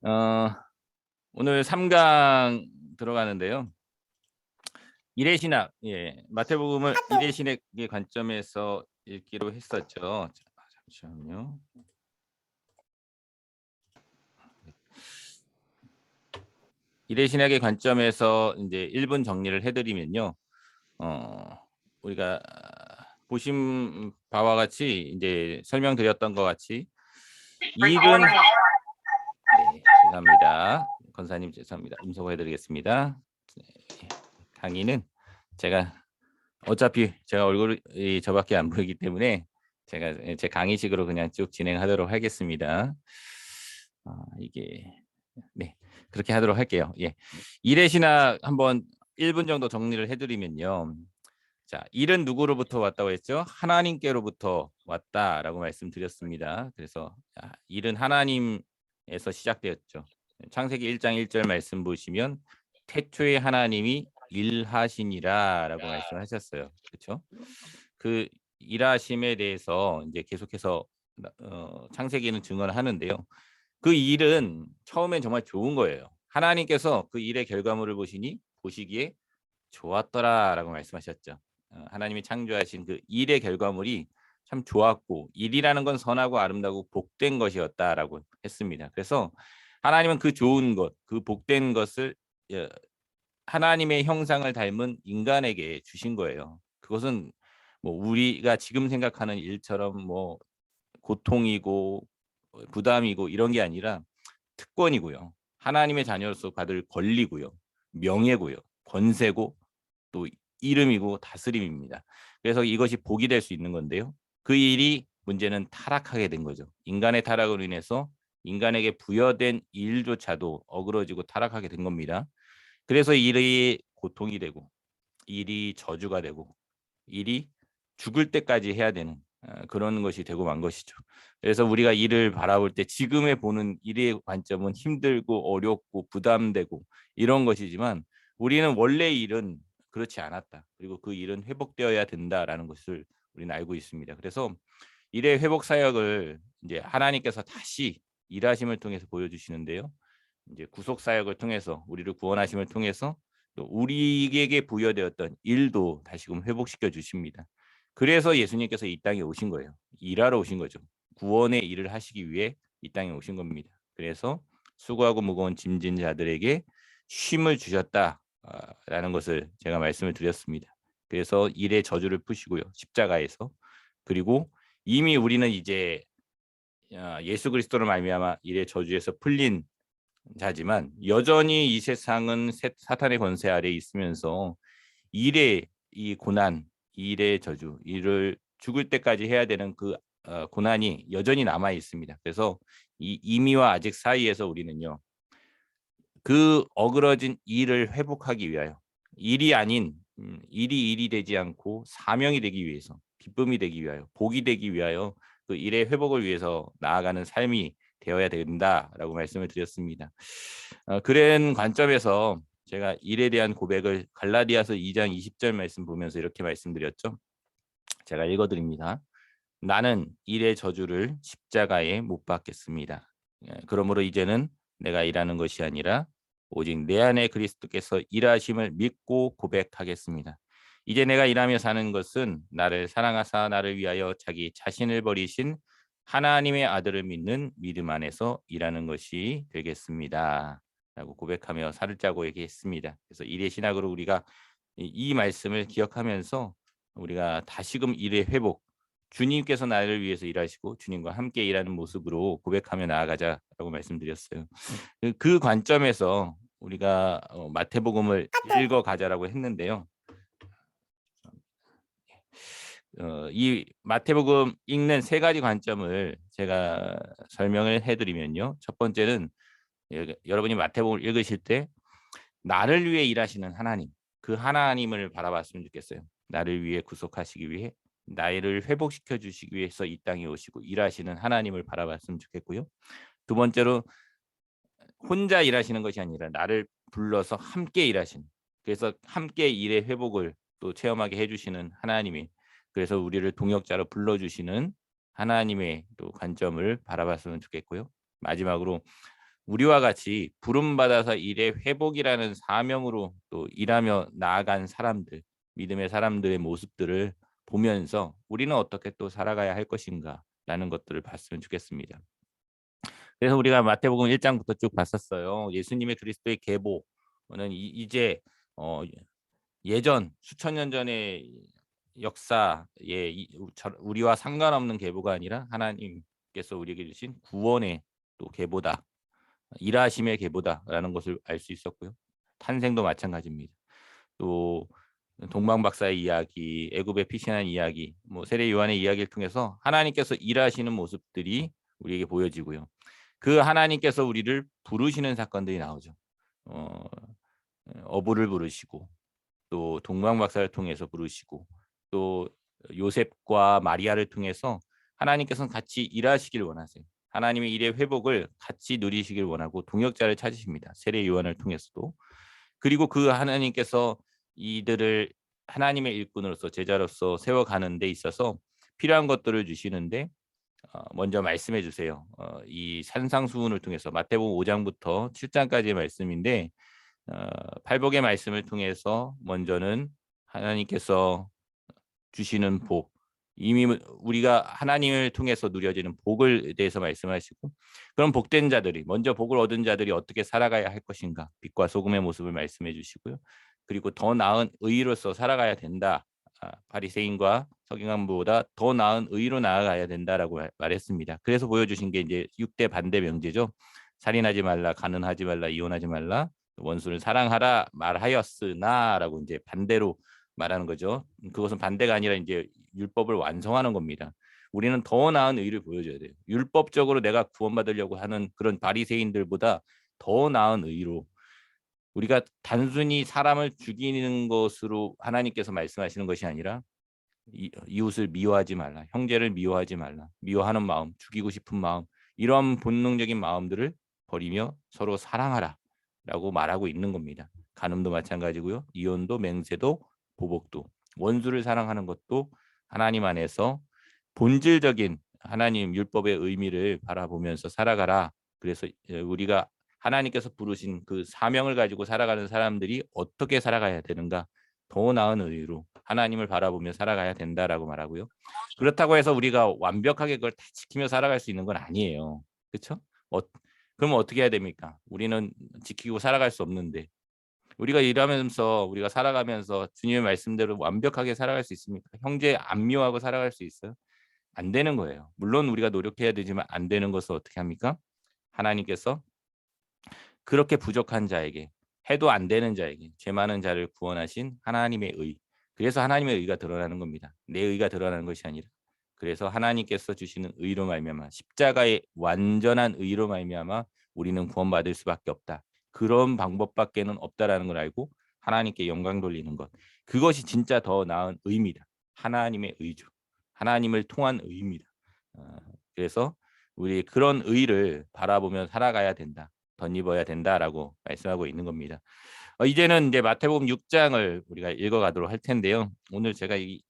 어, 오늘 3강 들어가는데요. 일의 신학, 마태복음을 일의 신학의 관점에서 읽기로 했었죠. 자, 잠시만요. 일의 신학의 관점에서 이제 1분 정리를 해드리면요. 우리가 보신 바와 같이 이제 설명드렸던 것 같이 일은 죄송합니다. 권사님 죄송합니다. 음소거해드리겠습니다. 강의는 제가 어차피 제가 얼굴이 저밖에 안 보이기 때문에 제가 제 강의식으로 그냥 쭉 진행하도록 하겠습니다. 이게 그렇게 하도록 할게요. 일의 신학 한번 1분 정도 정리를 해드리면요. 자, 일은 누구로부터 왔다고 했죠? 하나님께로부터 왔다라고 말씀드렸습니다. 그래서 일은 하나님에서 시작되었죠. 창세기 1장 1절 말씀 보시면 태초에 하나님이 일하시니라라고 말씀하셨어요. 그렇죠? 그 일하심에 대해서 이제 계속해서 창세기는 증언하는데요. 그 일은 처음엔 정말 좋은 거예요. 하나님께서 그 일의 결과물을 보시기에 좋았더라라고 말씀하셨죠. 하나님이 창조하신 그 일의 결과물이 참 좋았고 일이라는 건 선하고 아름다고 복된 것이었다라고 했습니다. 그래서 하나님은 그 좋은 것, 그 복된 것을 하나님의 형상을 닮은 인간에게 주신 거예요. 그것은 뭐 우리가 지금 생각하는 일처럼 뭐 고통이고 부담이고 이런 게 아니라 특권이고요. 하나님의 자녀로서 받을 권리고요. 명예고요. 권세고 또 이름이고 다스림입니다. 그래서 이것이 복이 될 수 있는 건데요. 그 일이 문제는 타락하게 된 거죠. 인간의 타락으로 인해서 인간에게 부여된 일조차도 어그러지고 타락하게 된 겁니다. 그래서 일이 고통이 되고 일이 저주가 되고 일이 죽을 때까지 해야 되는 그런 것이 되고 만 것이죠. 그래서 우리가 일을 바라볼 때 지금에 보는 일의 관점은 힘들고 어렵고 부담되고 이런 것이지만 우리는 원래 일은 그렇지 않았다. 그리고 그 일은 회복되어야 된다라는 것을 우리는 알고 있습니다. 그래서 일의 회복 사역을 이제 하나님께서 다시 일하심을 통해서 보여주시는데요. 이제 구속 사역을 통해서 우리를 구원하심을 통해서 또 우리에게 부여되었던 일도 다시금 회복시켜 주십니다. 그래서 예수님께서 이 땅에 오신 거예요. 일하러 오신 거죠. 구원의 일을 하시기 위해 이 땅에 오신 겁니다. 그래서 수고하고 무거운 짐진 자들에게 쉼을 주셨다라는 것을 제가 말씀을 드렸습니다. 그래서 일의 저주를 푸시고요. 십자가에서. 그리고 이미 우리는 이제 예수 그리스도를 말미암아 일의 저주에서 풀린 자지만 여전히 이 세상은 사탄의 권세 아래 있으면서 일의 이 고난, 일의 저주, 일을 죽을 때까지 해야 되는 그 고난이 여전히 남아 있습니다. 그래서 이 이미와 아직 사이에서 우리는요. 그 어그러진 일을 회복하기 위하여 일이 아닌 일이 되지 않고 사명이 되기 위해서 기쁨이 되기 위하여 복이 되기 위하여 그 일의 회복을 위해서 나아가는 삶이 되어야 된다라고 말씀을 드렸습니다. 그런 관점에서 제가 일에 대한 고백을 갈라디아서 2장 20절 말씀 보면서 이렇게 말씀드렸죠. 제가 읽어드립니다. 나는 일의 저주를 십자가에 못 박겠습니다. 그러므로 이제는 내가 일하는 것이 아니라 오직 내 안에 그리스도께서 일하심을 믿고 고백하겠습니다. 이제 내가 일하며 사는 것은 나를 사랑하사 나를 위하여 자기 자신을 버리신 하나님의 아들을 믿는 믿음 안에서 일하는 것이 되겠습니다. 라고 고백하며 살을 짜고 얘기했습니다. 그래서 일의 신학으로 우리가 이 말씀을 기억하면서 우리가 다시금 일의 회복, 주님께서 나를 위해서 일하시고 주님과 함께 일하는 모습으로 고백하며 나아가자라고 말씀드렸어요. 그 관점에서 우리가 마태복음을 읽어가자라고 했는데요. 이 마태복음 읽는 세 가지 관점을 제가 설명을 해드리면요. 첫 번째는 여러분이 마태복음을 읽으실 때 나를 위해 일하시는 하나님, 그 하나님을 바라봤으면 좋겠어요. 나를 위해 구속하시기 위해 나를 회복시켜 주시기 위해서 이 땅에 오시고 일하시는 하나님을 바라봤으면 좋겠고요. 두 번째로 혼자 일하시는 것이 아니라 나를 불러서 함께 일하시는, 그래서 함께 일의 회복을 또 체험하게 해주시는 하나님이, 그래서 우리를 동역자로 불러주시는 하나님의 또 관점을 바라봤으면 좋겠고요. 마지막으로 우리와 같이 부름받아서 일의 회복이라는 사명으로 또 일하며 나아간 사람들, 믿음의 사람들의 모습들을 보면서 우리는 어떻게 또 살아가야 할 것인가라는 것들을 봤으면 좋겠습니다. 그래서 우리가 마태복음 1장부터 쭉 봤었어요. 예수님의 그리스도의 계보는 이제 예전 수천 년 전의 역사의 우리와 상관없는 계보가 아니라 하나님께서 우리에게 주신 구원의 또 계보다, 일하심의 계보다라는 것을 알 수 있었고요. 탄생도 마찬가지입니다. 또 동방박사의 이야기, 애굽의 피신한 이야기, 뭐 세례 요한의 이야기를 통해서 하나님께서 일하시는 모습들이 우리에게 보여지고요. 그 하나님께서 우리를 부르시는 사건들이 나오죠. 어부를 부르시고 또 동방박사를 통해서 부르시고 또 요셉과 마리아를 통해서 하나님께서는 같이 일하시길 원하세요. 하나님의 일의 회복을 같이 누리시길 원하고 동역자를 찾으십니다. 세례 요한을 통해서도. 그리고 그 하나님께서 이들을 하나님의 일꾼으로서 제자로서 세워가는 데 있어서 필요한 것들을 주시는데 먼저 말씀해 주세요. 이 산상수훈을 통해서 마태복음 5장부터 7장까지의 말씀인데 팔복의 말씀을 통해서 먼저는 하나님께서 주시는 복, 이미 우리가 하나님을 통해서 누려지는 복을 대해서 말씀하시고, 그런 복된 자들이, 먼저 복을 얻은 자들이 어떻게 살아가야 할 것인가, 빛과 소금의 모습을 말씀해 주시고요. 그리고 더 나은 의로서 살아가야 된다. 바리새인과 서기관보다 더 나은 의로 나아가야 된다라고 말했습니다. 그래서 보여주신 게 이제 6대 반대 명제죠. 살인하지 말라, 간음하지 말라, 이혼하지 말라, 원수를 사랑하라 말하였으나라고 이제 반대로 말하는 거죠. 그것은 반대가 아니라 이제 율법을 완성하는 겁니다. 우리는 더 나은 의를 보여줘야 돼요. 율법적으로 내가 구원받으려고 하는 그런 바리새인들보다 더 나은 의로, 우리가 단순히 사람을 죽이는 것으로 하나님께서 말씀하시는 것이 아니라 이웃을 미워하지 말라, 형제를 미워하지 말라, 미워하는 마음, 죽이고 싶은 마음, 이런 본능적인 마음들을 버리며 서로 사랑하라 라고 말하고 있는 겁니다. 간음도 마찬가지고요. 이혼도, 맹세도, 보복도, 원수를 사랑하는 것도 하나님 안에서 본질적인 하나님 율법의 의미를 바라보면서 살아가라. 그래서 우리가 하나님께서 부르신 그 사명을 가지고 살아가는 사람들이 어떻게 살아가야 되는가, 더 나은 의로 하나님을 바라보며 살아가야 된다라고 말하고요. 그렇다고 해서 우리가 완벽하게 그걸 다 지키며 살아갈 수 있는 건 아니에요. 그렇죠? 그럼 어떻게 해야 됩니까? 우리는 지키고 살아갈 수 없는데, 우리가 일하면서 우리가 살아가면서 주님의 말씀대로 완벽하게 살아갈 수 있습니까? 형제 안 미워하고 살아갈 수 있어요? 안 되는 거예요. 물론 우리가 노력해야 되지만 안 되는 것을 어떻게 합니까? 하나님께서 그렇게 부족한 자에게, 해도 안 되는 자에게 죄 많은 자를 구원하신 하나님의 의. 그래서 하나님의 의가 드러나는 겁니다. 내 의가 드러나는 것이 아니라. 그래서 하나님께서 주시는 의로 말미암아, 십자가의 완전한 의로 말미암아 우리는 구원받을 수밖에 없다. 그런 방법밖에는 없다라는 걸 알고 하나님께 영광 돌리는 것. 그것이 진짜 더 나은 의입니다. 하나님의 의죠. 하나님을 통한 의입니다. 그래서 우리 그런 의를 바라보며 살아가야 된다. 덧입어야 된다라고 말씀하고 있는 겁니다. 이제는 이제 마태복음 6장을 우리가 읽어가도록 할 텐데요. 오늘 제가 이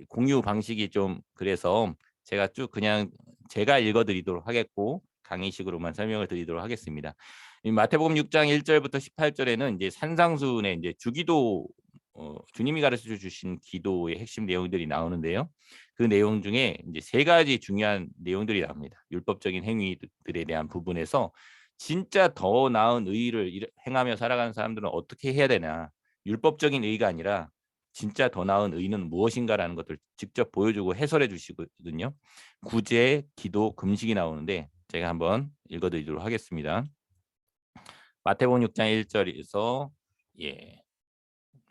공유 방식이 좀 그래서 제가 쭉 그냥 제가 읽어드리도록 하겠고 강의식으로만 설명을 드리도록 하겠습니다. 이 마태복음 6장 1절부터 18절에는 이제 산상수훈의 이제 주기도, 주님이 가르쳐 주신 기도의 핵심 내용들이 나오는데요. 그 내용 중에 이제 세 가지 중요한 내용들이 나옵니다. 율법적인 행위들에 대한 부분에서 진짜 더 나은 의를 행하며 살아가는 사람들은 어떻게 해야 되나, 율법적인 의가 아니라 진짜 더 나은 의는 무엇인가라는 것을 직접 보여주고 해설해 주시거든요. 구제, 기도, 금식이 나오는데 제가 한번 읽어드리도록 하겠습니다. 마태복음 6장 1절에서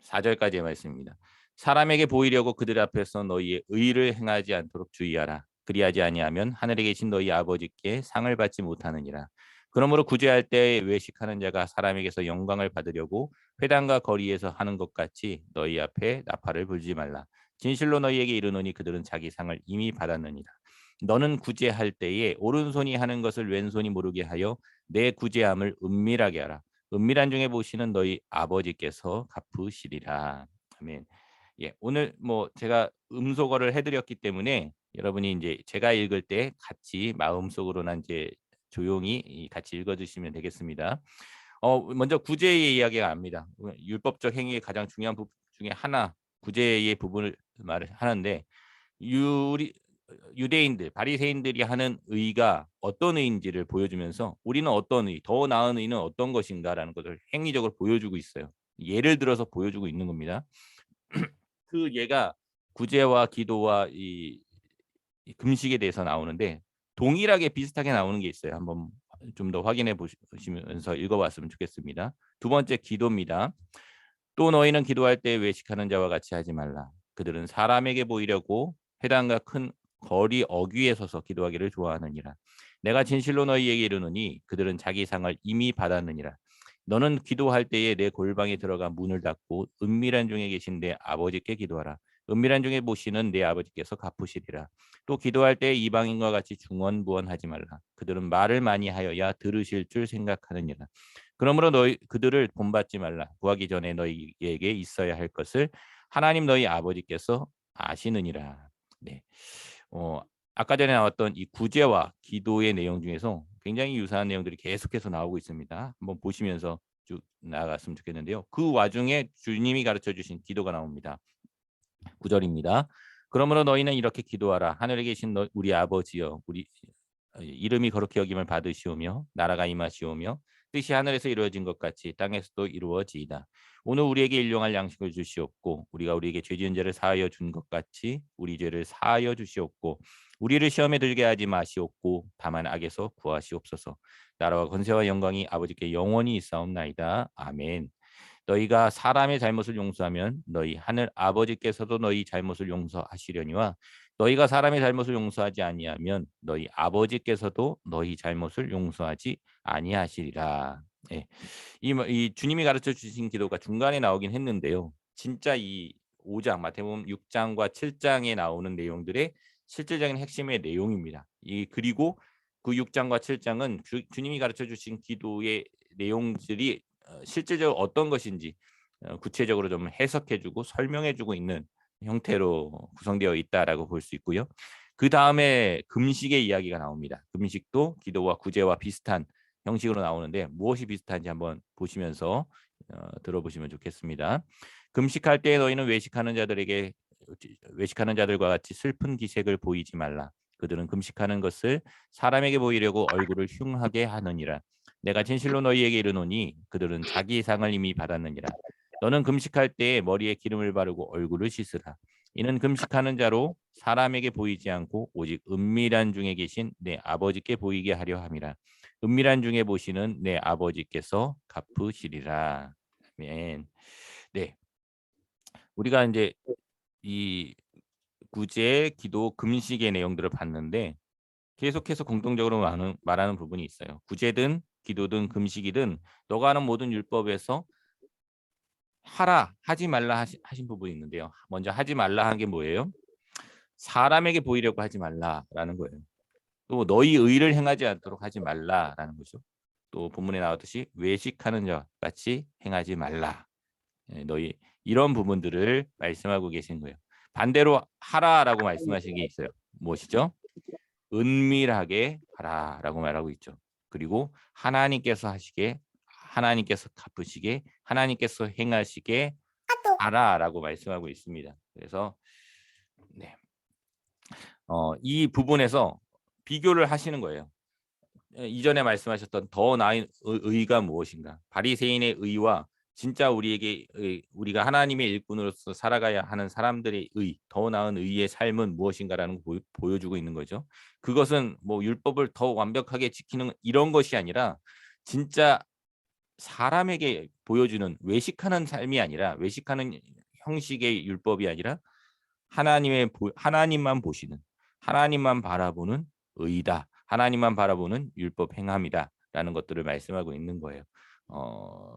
4절까지의 말씀입니다. 사람에게 보이려고 그들 앞에서 너희의 의를 행하지 않도록 주의하라. 그리하지 아니하면 하늘에 계신 너희 아버지께 상을 받지 못하느니라. 그러므로 구제할 때 외식하는 자가 사람에게서 영광을 받으려고 회당과 거리에서 하는 것 같이 너희 앞에 나팔을 불지 말라. 진실로 너희에게 이르노니 그들은 자기 상을 이미 받았느니라. 너는 구제할 때에 오른손이 하는 것을 왼손이 모르게 하여 내 구제함을 은밀하게 하라. 은밀한 중에 보시는 너희 아버지께서 갚으시리라. 아멘. 오늘 뭐 제가 음소거를 해드렸기 때문에 여러분이 이제 제가 읽을 때 같이 마음속으로나 이제 조용히 같이 읽어주시면 되겠습니다. 먼저 구제의 이야기가 납니다. 율법적 행위의 가장 중요한 부분 중에 하나, 구제의 부분을 말을 하는데 유대인들, 바리새인들이 하는 의가 어떤 의인지를 보여주면서 우리는 어떤 의, 더 나은 의는 어떤 것인가라는 것을 행위적으로 보여주고 있어요. 예를 들어서 보여주고 있는 겁니다. 그 예가 구제와 기도와 이 금식에 대해서 나오는데 동일하게 비슷하게 나오는 게 있어요. 한번 좀 더 확인해 보시면서 읽어봤으면 좋겠습니다. 두 번째 기도입니다. 또 너희는 기도할 때 외식하는 자와 같이 하지 말라. 그들은 사람에게 보이려고 회당과 큰 거리 어귀에 서서 기도하기를 좋아하느니라. 내가 진실로 너희에게 이르노니 그들은 자기 상을 이미 받았느니라. 너는 기도할 때에 내 골방에 들어가 문을 닫고 은밀한 중에 계신 내 아버지께 기도하라. 은밀한 중에 보시는 내 아버지께서 갚으시리라. 또 기도할 때 이방인과 같이 중언부언하지 말라. 그들은 말을 많이 하여야 들으실 줄 생각하느니라. 그러므로 너희 그들을 본받지 말라. 구하기 전에 너희에게 있어야 할 것을 하나님 너희 아버지께서 아시느니라. 네. 아까 전에 나왔던 이 구제와 기도의 내용 중에서 굉장히 유사한 내용들이 계속해서 나오고 있습니다. 한번 보시면서 쭉 나아갔으면 좋겠는데요. 그 와중에 주님이 가르쳐 주신 기도가 나옵니다. 9절입니다. 그러므로 너희는 이렇게 기도하라. 하늘에 계신 우리 아버지여, 우리 이름이 거룩히 여김을 받으시오며 나라가 임하시오며 뜻이 하늘에서 이루어진 것 같이 땅에서도 이루어지이다. 오늘 우리에게 일용할 양식을 주시옵고 우리가 우리에게 죄 지은 죄를 사하여 준 것 같이 우리 죄를 사하여 주시옵고 우리를 시험에 들게 하지 마시옵고 다만 악에서 구하시옵소서. 나라와 권세와 영광이 아버지께 영원히 있사옵나이다. 아멘. 너희가 사람의 잘못을 용서하면 너희 하늘 아버지께서도 너희 잘못을 용서하시려니와 너희가 사람의 잘못을 용서하지 아니하면 너희 아버지께서도 너희 잘못을 용서하지 아니하시리라. 예. 이 주님이 가르쳐 주신 기도가 중간에 나오긴 했는데요. 진짜 이 5장 마태복음 6장과 7장에 나오는 내용들의 실질적인 핵심의 내용입니다. 그리고 그 6장과 7장은 주님이 가르쳐 주신 기도의 내용들이 실제적으로 어떤 것인지 구체적으로 좀 해석해주고 설명해주고 있는 형태로 구성되어 있다라고 볼 수 있고요. 그 다음에 금식의 이야기가 나옵니다. 금식도 기도와 구제와 비슷한 형식으로 나오는데 무엇이 비슷한지 한번 보시면서 들어보시면 좋겠습니다. 금식할 때 너희는 외식하는 자들과 같이 슬픈 기색을 보이지 말라. 그들은 금식하는 것을 사람에게 보이려고 얼굴을 흉하게 하느니라. 내가 진실로 너희에게 이르노니 그들은 자기 상을 이미 받았느니라. 너는 금식할 때에 머리에 기름을 바르고 얼굴을 씻으라. 이는 금식하는 자로 사람에게 보이지 않고 오직 은밀한 중에 계신 내 아버지께 보이게 하려 함이라. 은밀한 중에 보시는 내 아버지께서 갚으시리라. 아멘. 네, 우리가 이제 이 구제, 기도, 금식의 내용들을 봤는데 계속해서 공통적으로 말하는 부분이 있어요. 구제든 기도든 금식이든 너가 하는 모든 율법에서 하라, 하지 말라 하신 부분이 있는데요. 먼저 하지 말라 한 게 뭐예요? 사람에게 보이려고 하지 말라라는 거예요. 또 너희 의를 행하지 않도록 하지 말라라는 거죠. 또 본문에 나왔듯이 외식하는 자 같이 행하지 말라. 너희 이런 부분들을 말씀하고 계신 거예요. 반대로 하라라고 말씀하신 게 있어요. 무엇이죠? 은밀하게 하라라고 말하고 있죠. 그리고 하나님께서 갚으시게, 하나님께서 행하시게 하라라고 말씀하고 있습니다. 그래서 네, 이 부분에서 비교를 하시는 거예요. 이전에 말씀하셨던 더 나은 의가 무엇인가? 바리새인의 의와 진짜 우리가 하나님의 일꾼으로서 살아가야 하는 사람들의 더 나은 의의 삶은 무엇인가라는 걸 보여주고 있는 거죠. 그것은 뭐 율법을 더 완벽하게 지키는 이런 것이 아니라 진짜 사람에게 보여주는 외식하는 삶이 아니라 외식하는 형식의 율법이 아니라 하나님만 보시는 하나님만 바라보는 의다. 하나님만 바라보는 율법 행함이다라는 것들을 말씀하고 있는 거예요.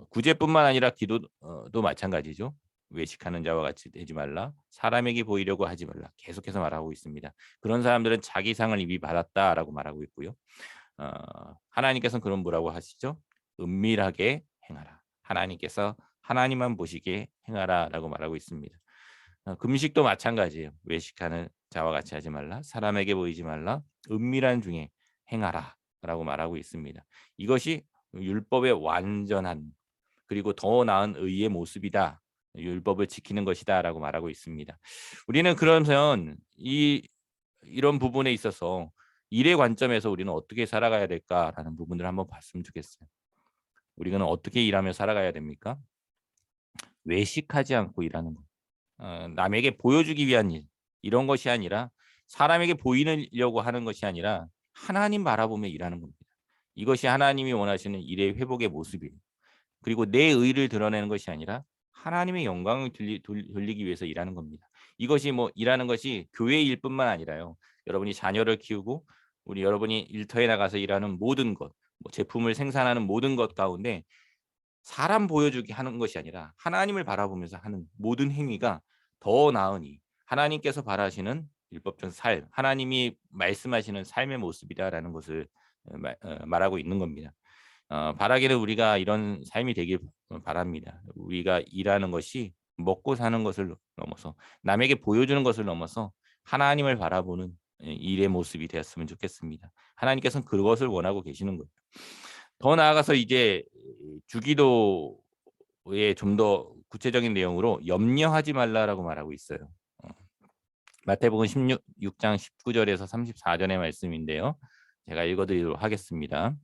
구제뿐만 아니라 기도도 마찬가지죠. 외식하는 자와 같이 되지 말라. 사람에게 보이려고 하지 말라. 계속해서 말하고 있습니다. 그런 사람들은 자기 상을 이미 받았다라고 말하고 있고요. 하나님께서는 그럼 뭐라고 하시죠? 은밀하게 행하라. 하나님께서 하나님만 보시게 행하라라고 말하고 있습니다. 금식도 마찬가지예요. 외식하는 자와 같이 하지 말라. 사람에게 보이지 말라. 은밀한 중에 행하라. 라고 말하고 있습니다. 이것이 율법의 완전한 그리고 더 나은 의의 모습이다. 율법을 지키는 것이다라고 말하고 있습니다. 우리는 그러면 이런 부분에 있어서 일의 관점에서 우리는 어떻게 살아가야 될까라는 부분을 한번 봤으면 좋겠어요. 우리는 어떻게 일하며 살아가야 됩니까? 외식하지 않고 일하는 것. 남에게 보여주기 위한 일 이런 것이 아니라 사람에게 보이려고 하는 것이 아니라 하나님 바라보며 일하는 겁니다. 이것이 하나님이 원하시는 일의 회복의 모습이에요. 그리고 내 의를 드러내는 것이 아니라 하나님의 영광을 돌리기 위해서 일하는 겁니다. 이것이 뭐 일하는 것이 교회 일뿐만 아니라요. 여러분이 자녀를 키우고 우리 여러분이 일터에 나가서 일하는 모든 것, 뭐 제품을 생산하는 모든 것 가운데 사람 보여주기 하는 것이 아니라 하나님을 바라보면서 하는 모든 행위가 더 나으니 하나님께서 바라시는 율법적 삶, 하나님이 말씀하시는 삶의 모습이다라는 것을 말하고 있는 겁니다. 바라기를 우리가 이런 삶이 되길 바랍니다. 우리가 일하는 것이 먹고 사는 것을 넘어서 남에게 보여주는 것을 넘어서 하나님을 바라보는 일의 모습이 되었으면 좋겠습니다. 하나님께서는 그것을 원하고 계시는 거예요. 더 나아가서 이제 주기도의 좀 더 구체적인 내용으로 염려하지 말라라고 말하고 있어요. 마태복음 16장 19절에서 34절의 말씀인데요. 제가 읽어드리도록 하겠습니다.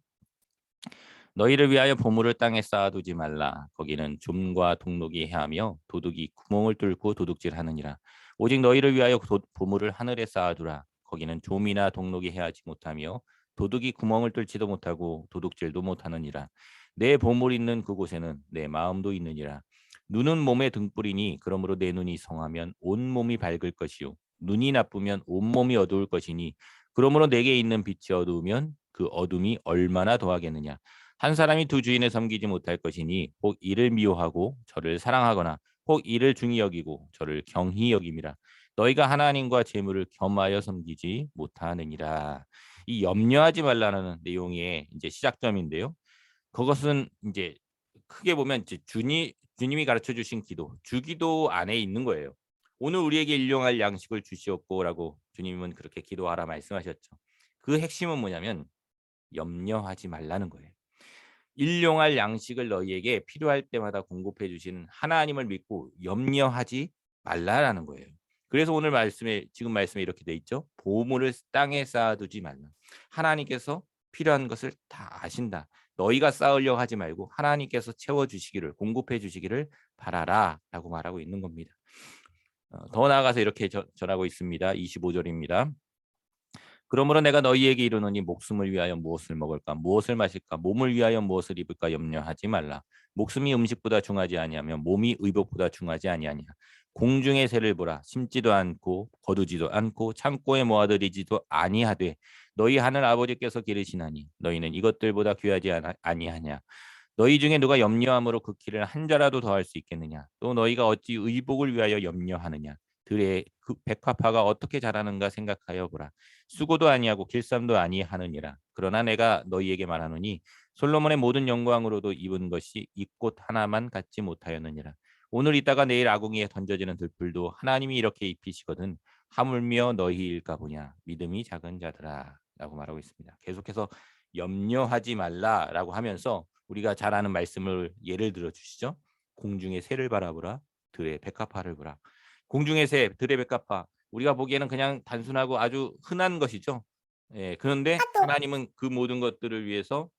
너희를 위하여 보물을 땅에 쌓아두지 말라. 거기는 좀과 동록이 해하며 도둑이 구멍을 뚫고 도둑질하느니라. 오직 너희를 위하여 보물을 하늘에 쌓아두라. 거기는 좀이나 동록이 해하지 못하며 도둑이 구멍을 뚫지도 못하고 도둑질도 못하느니라. 내 보물 있는 그곳에는 내 마음도 있느니라. 눈은 몸의 등불이니 그러므로 내 눈이 성하면 온 몸이 밝을 것이요 눈이 나쁘면 온 몸이 어두울 것이니 그러므로 내게 있는 빛이 어두우면 그 어둠이 얼마나 더하겠느냐. 한 사람이 두 주인을 섬기지 못할 것이니 혹 이를 미워하고 저를 사랑하거나 혹 이를 중히 여기고 저를 경히 여김이라. 너희가 하나님과 재물을 겸하여 섬기지 못하느니라. 이 염려하지 말라는 내용의 이제 시작점인데요. 그것은 이제 크게 보면 이제 주님이 가르쳐 주신 기도, 주기도 안에 있는 거예요. 오늘 우리에게 일용할 양식을 주시옵고라고 주님은 그렇게 기도하라 말씀하셨죠. 그 핵심은 뭐냐면 염려하지 말라는 거예요. 일용할 양식을 너희에게 필요할 때마다 공급해 주시는 하나님을 믿고 염려하지 말라라는 거예요. 그래서 오늘 지금 말씀에 이렇게 돼 있죠. 보물을 땅에 쌓아두지 말라. 하나님께서 필요한 것을 다 아신다. 너희가 쌓으려고 하지 말고 하나님께서 채워주시기를 공급해 주시기를 바라라라고 말하고 있는 겁니다. 더 나아가서 이렇게 전하고 있습니다. 25절입니다. 그러므로 내가 너희에게 이르노니 목숨을 위하여 무엇을 먹을까 무엇을 마실까 몸을 위하여 무엇을 입을까 염려하지 말라. 목숨이 음식보다 중하지 아니하며 몸이 의복보다 중하지 아니하냐. 공중의 새를 보라. 심지도 않고 거두지도 않고 창고에 모아들이지도 아니하되 너희 하늘 아버지께서 기르시나니 너희는 이것들보다 귀하지 아니하냐. 너희 중에 누가 염려함으로 그 키를 한 자라도 더할 수 있겠느냐. 또 너희가 어찌 의복을 위하여 염려하느냐. 들의 그 백화파가 어떻게 자라는가 생각하여 보라. 수고도 아니하고 길쌈도 아니하느니라. 그러나 내가 너희에게 말하노니 솔로몬의 모든 영광으로도 입은 것이 이 꽃 하나만 갖지 못하였느니라. 오늘 있다가 내일 아궁이에 던져지는 들풀도 하나님이 이렇게 입히시거든 하물며 너희일까 보냐. 믿음이 작은 자들아 라고 말하고 있습니다. 계속해서 염려하지 말라라고 하면서 우리가 잘 아는 말씀을 예를 들어 주시죠. 공중의 새를 바라보라. 들의 백합화를 보라. 공중의 새, 들의 백합화. 우리가 보기에는 그냥 단순하고 아주 흔한 것이죠. 예, 그런데 하나님은 그 모든 것들을 위해서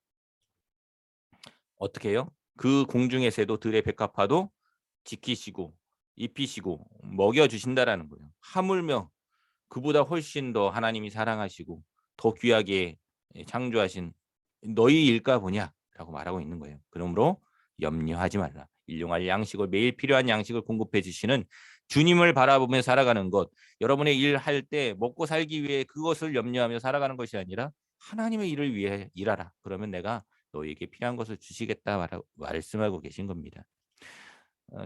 어떻게 해요? 그 공중의 새도 들의 백합화도 지키시고 입히시고 먹여주신다라는 거예요. 하물며 그보다 훨씬 더 하나님이 사랑하시고 더 귀하게 창조하신 너희일까 보냐라고 말하고 있는 거예요. 그러므로 염려하지 말라. 일용할 양식을 매일 필요한 양식을 공급해 주시는 주님을 바라보며 살아가는 것. 여러분의 일할 때 먹고 살기 위해 그것을 염려하며 살아가는 것이 아니라 하나님의 일을 위해 일하라. 그러면 내가 너희에게 필요한 것을 주시겠다 말씀하고 계신 겁니다.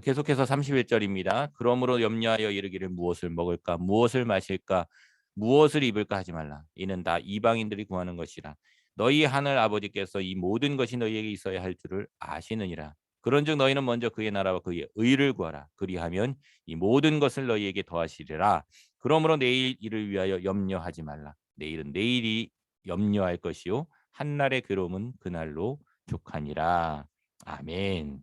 계속해서 31절입니다. 그러므로 염려하여 이르기를 무엇을 먹을까 무엇을 마실까 무엇을 입을까 하지 말라. 이는 다 이방인들이 구하는 것이라. 너희 하늘 아버지께서 이 모든 것이 너희에게 있어야 할 줄을 아시느니라. 그런즉 너희는 먼저 그의 나라와 그의 의를 구하라. 그리하면 이 모든 것을 너희에게 더하시리라. 그러므로 내일 일을 위하여 염려하지 말라. 내일은 내일이 염려할 것이요 한날의 괴로움은 그날로 족하니라. 아멘.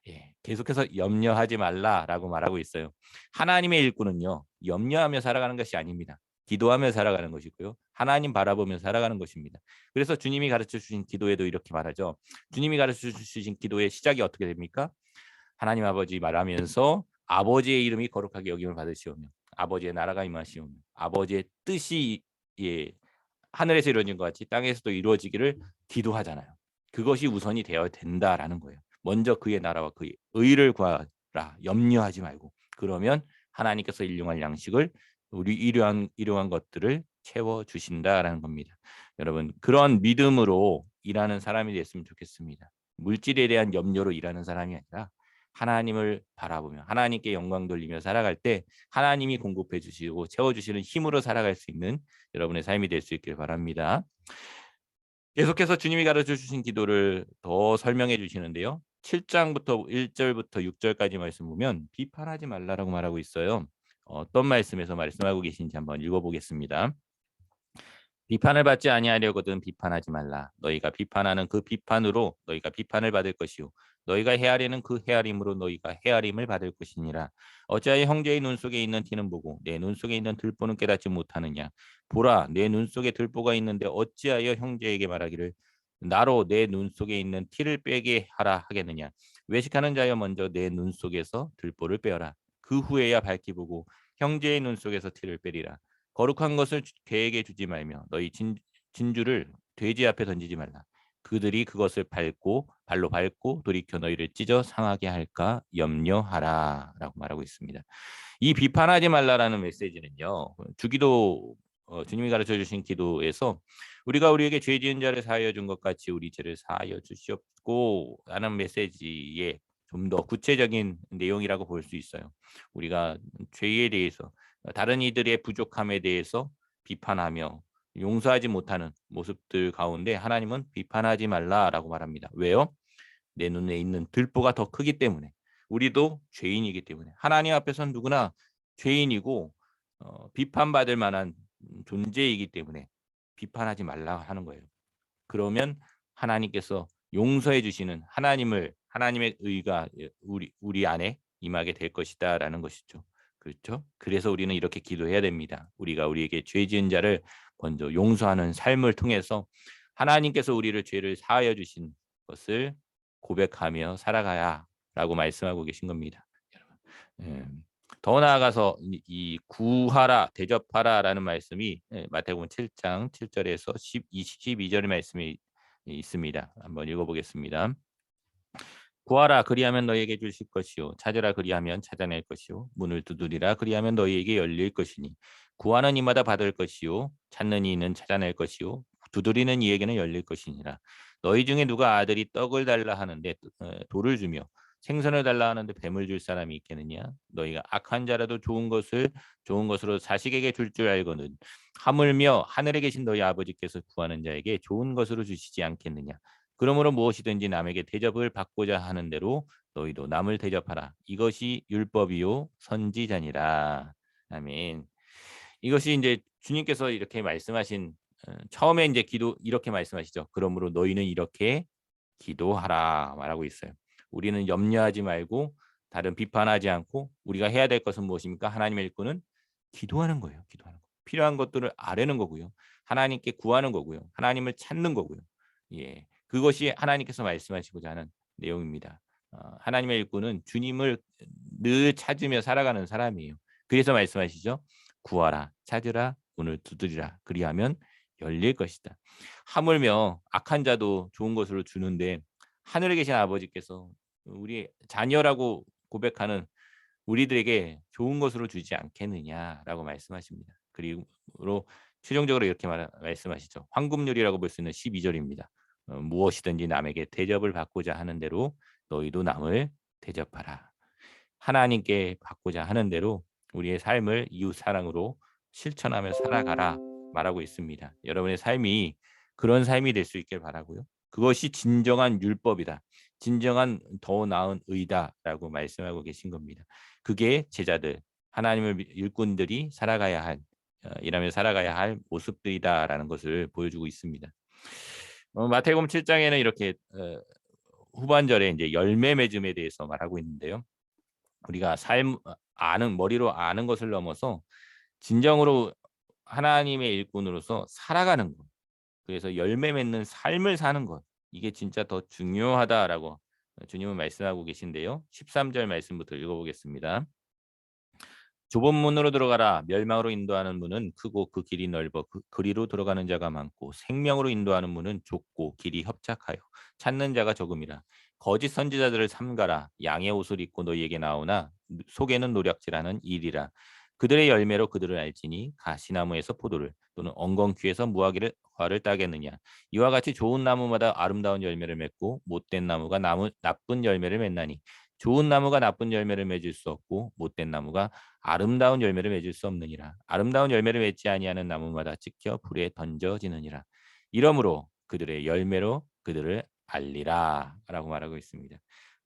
예, 계속해서 염려하지 말라라고 말하고 있어요. 하나님의 일꾼은요, 염려하며 살아가는 것이 아닙니다. 기도하며 살아가는 것이고요. 하나님 바라보며 살아가는 것입니다. 그래서 주님이 가르쳐 주신 기도에도 이렇게 말하죠. 주님이 가르쳐 주신 기도의 시작이 어떻게 됩니까? 하나님 아버지 말하면서 아버지의 이름이 거룩하게 여김을 받으시오며 아버지의 나라가 임하시오며 아버지의 뜻이 예, 하늘에서 이루어진 것 같이 땅에서도 이루어지기를 기도하잖아요. 그것이 우선이 되어야 된다라는 거예요. 먼저 그의 나라와 그의 의를 구하라. 염려하지 말고. 그러면 하나님께서 일용할 양식을 우리 일용한 것들을 채워 주신다라는 겁니다. 여러분, 그런 믿음으로 일하는 사람이 됐으면 좋겠습니다. 물질에 대한 염려로 일하는 사람이 아니라 하나님을 바라보며 하나님께 영광 돌리며 살아갈 때 하나님이 공급해 주시고 채워 주시는 힘으로 살아갈 수 있는 여러분의 삶이 될 수 있길 바랍니다. 계속해서 주님이 가르쳐 주신 기도를 더 설명해 주시는데요. 7장부터 1절부터 6절까지 말씀 보면 비판하지 말라라고 말하고 있어요. 어떤 말씀에서 말씀하고 계신지 한번 읽어보겠습니다. 비판을 받지 아니하려거든 비판하지 말라. 너희가 비판하는 그 비판으로 너희가 비판을 받을 것이요 너희가 헤아리는 그 헤아림으로 너희가 헤아림을 받을 것이니라. 어찌하여 형제의 눈 속에 있는 티는 보고 내 눈 속에 있는 들보는 깨닫지 못하느냐. 보라, 내 눈 속에 들보가 있는데 어찌하여 형제에게 말하기를 나로 내 눈 속에 있는 티를 빼게 하라 하겠느냐. 외식하는 자여 먼저 내 눈 속에서 들보를 빼어라. 그 후에야 밝히 보고 형제의 눈 속에서 티를 빼리라. 거룩한 것을 개에게 주지 말며 너희 진주를 돼지 앞에 던지지 말라. 그들이 그것을 발로 밟고 돌이켜 너희를 찢어 상하게 할까 염려하라라고 말하고 있습니다. 이 비판하지 말라라는 메시지는요. 주기도 주님이 가르쳐 주신 기도에서 우리가 우리에게 죄 지은 자를 사하여 준 것 같이 우리 죄를 사하여 주시옵고 라는 메시지에 좀 더 구체적인 내용이라고 볼 수 있어요. 우리가 죄에 대해서 다른 이들의 부족함에 대해서 비판하며 용서하지 못하는 모습들 가운데 하나님은 비판하지 말라라고 말합니다. 왜요? 내 눈에 있는 들보가 더 크기 때문에 우리도 죄인이기 때문에 하나님 앞에서는 누구나 죄인이고 비판받을 만한 존재이기 때문에 비판하지 말라 하는 거예요. 그러면 하나님께서 용서해 주시는 하나님의 의가 우리 안에 임하게 될 것이다라는 것이죠. 그렇죠? 그래서 우리는 이렇게 기도해야 됩니다. 우리가 우리에게 죄 지은 자를 먼저 용서하는 삶을 통해서 하나님께서 우리를 죄를 사하여 주신 것을 고백하며 살아가야라고 말씀하고 계신 겁니다. 여러분. 더 나아가서 이 구하라 대접하라라는 말씀이 마태복음 7장 7절에서 12절의 말씀이 있습니다. 한번 읽어보겠습니다. 구하라 그리하면 너희에게 주실 것이요 찾으라 그리하면 찾아낼 것이요 문을 두드리라 그리하면 너희에게 열릴 것이니 구하는 이마다 받을 것이요 찾는 이는 찾아낼 것이요 두드리는 이에게는 열릴 것이니라. 너희 중에 누가 아들이 떡을 달라 하는데 돌을 주며 생선을 달라 하는데 뱀을 줄 사람이 있겠느냐. 너희가 악한 자라도 좋은 것으로 자식에게 줄 줄 알거든 하물며 하늘에 계신 너희 아버지께서 구하는 자에게 좋은 것으로 주시지 않겠느냐. 그러므로 무엇이든지 남에게 대접을 받고자 하는 대로 너희도 남을 대접하라. 이것이 율법이요 선지자니라. 아멘. 이것이 이제 주님께서 이렇게 말씀하신 처음에 이제 기도 이렇게 말씀하시죠. 그러므로 너희는 이렇게 기도하라 말하고 있어요. 우리는 염려하지 말고 다른 비판하지 않고 우리가 해야 될 것은 무엇입니까? 하나님의 일꾼은 기도하는 거예요. 기도하는 거. 필요한 것들을 아뢰는 거고요. 하나님께 구하는 거고요. 하나님을 찾는 거고요. 예. 그것이 하나님께서 말씀하시고자 하는 내용입니다. 하나님의 일꾼은 주님을 늘 찾으며 살아가는 사람이에요. 그래서 말씀하시죠. 구하라, 찾으라, 문을 두드리라. 그리하면 열릴 것이다. 하물며 악한 자도 좋은 것으로 주는데 하늘에 계신 아버지께서 우리 자녀라고 고백하는 우리들에게 좋은 것으로 주지 않겠느냐라고 말씀하십니다. 그리고 최종적으로 이렇게 말씀하시죠. 황금률이라고 볼 수 있는 12절입니다. 무엇이든지 남에게 대접을 받고자 하는 대로 너희도 남을 대접하라. 하나님께 받고자 하는 대로 우리의 삶을 이웃 사랑으로 실천하며 살아가라 말하고 있습니다. 여러분의 삶이 그런 삶이 될 수 있길 바라고요. 그것이 진정한 율법이다. 진정한 더 나은 의다라고 말씀하고 계신 겁니다. 그게 제자들, 하나님을 일꾼들이 살아가야 할 일하며 살아가야 할 모습들이다라는 것을 보여주고 있습니다. 마태복음 7장에는 이렇게 후반절에 이제 열매 맺음에 대해서 말하고 있는데요. 우리가 아는 머리로 아는 것을 넘어서 진정으로 하나님의 일꾼으로서 살아가는 것. 그래서 열매 맺는 삶을 사는 것. 이게 진짜 더 중요하다라고 주님은 말씀하고 계신데요. 13절 말씀부터 읽어보겠습니다. 좁은 문으로 들어가라. 멸망으로 인도하는 문은 크고 그 길이 넓어 그리로 들어가는 자가 많고 생명으로 인도하는 문은 좁고 길이 협착하여 찾는 자가 적음이라. 거짓 선지자들을 삼가라. 양의 옷을 입고 너희에게 나오나 속에는 노략질하는 일이라. 그들의 열매로 그들을 알지니 가시나무에서 포도를 또는 엉겅퀴에서 무화과를 과를 따겠느냐. 이와 같이 좋은 나무마다 아름다운 열매를 맺고 못된 나무가 나쁜 열매를 맺나니 좋은 나무가 나쁜 열매를 맺을 수 없고 못된 나무가 아름다운 열매를 맺을 수 없느니라. 아름다운 열매를 맺지 아니하는 나무마다 찍혀 불에 던져지느니라. 이러므로 그들의 열매로 그들을 알리라라고 말하고 있습니다.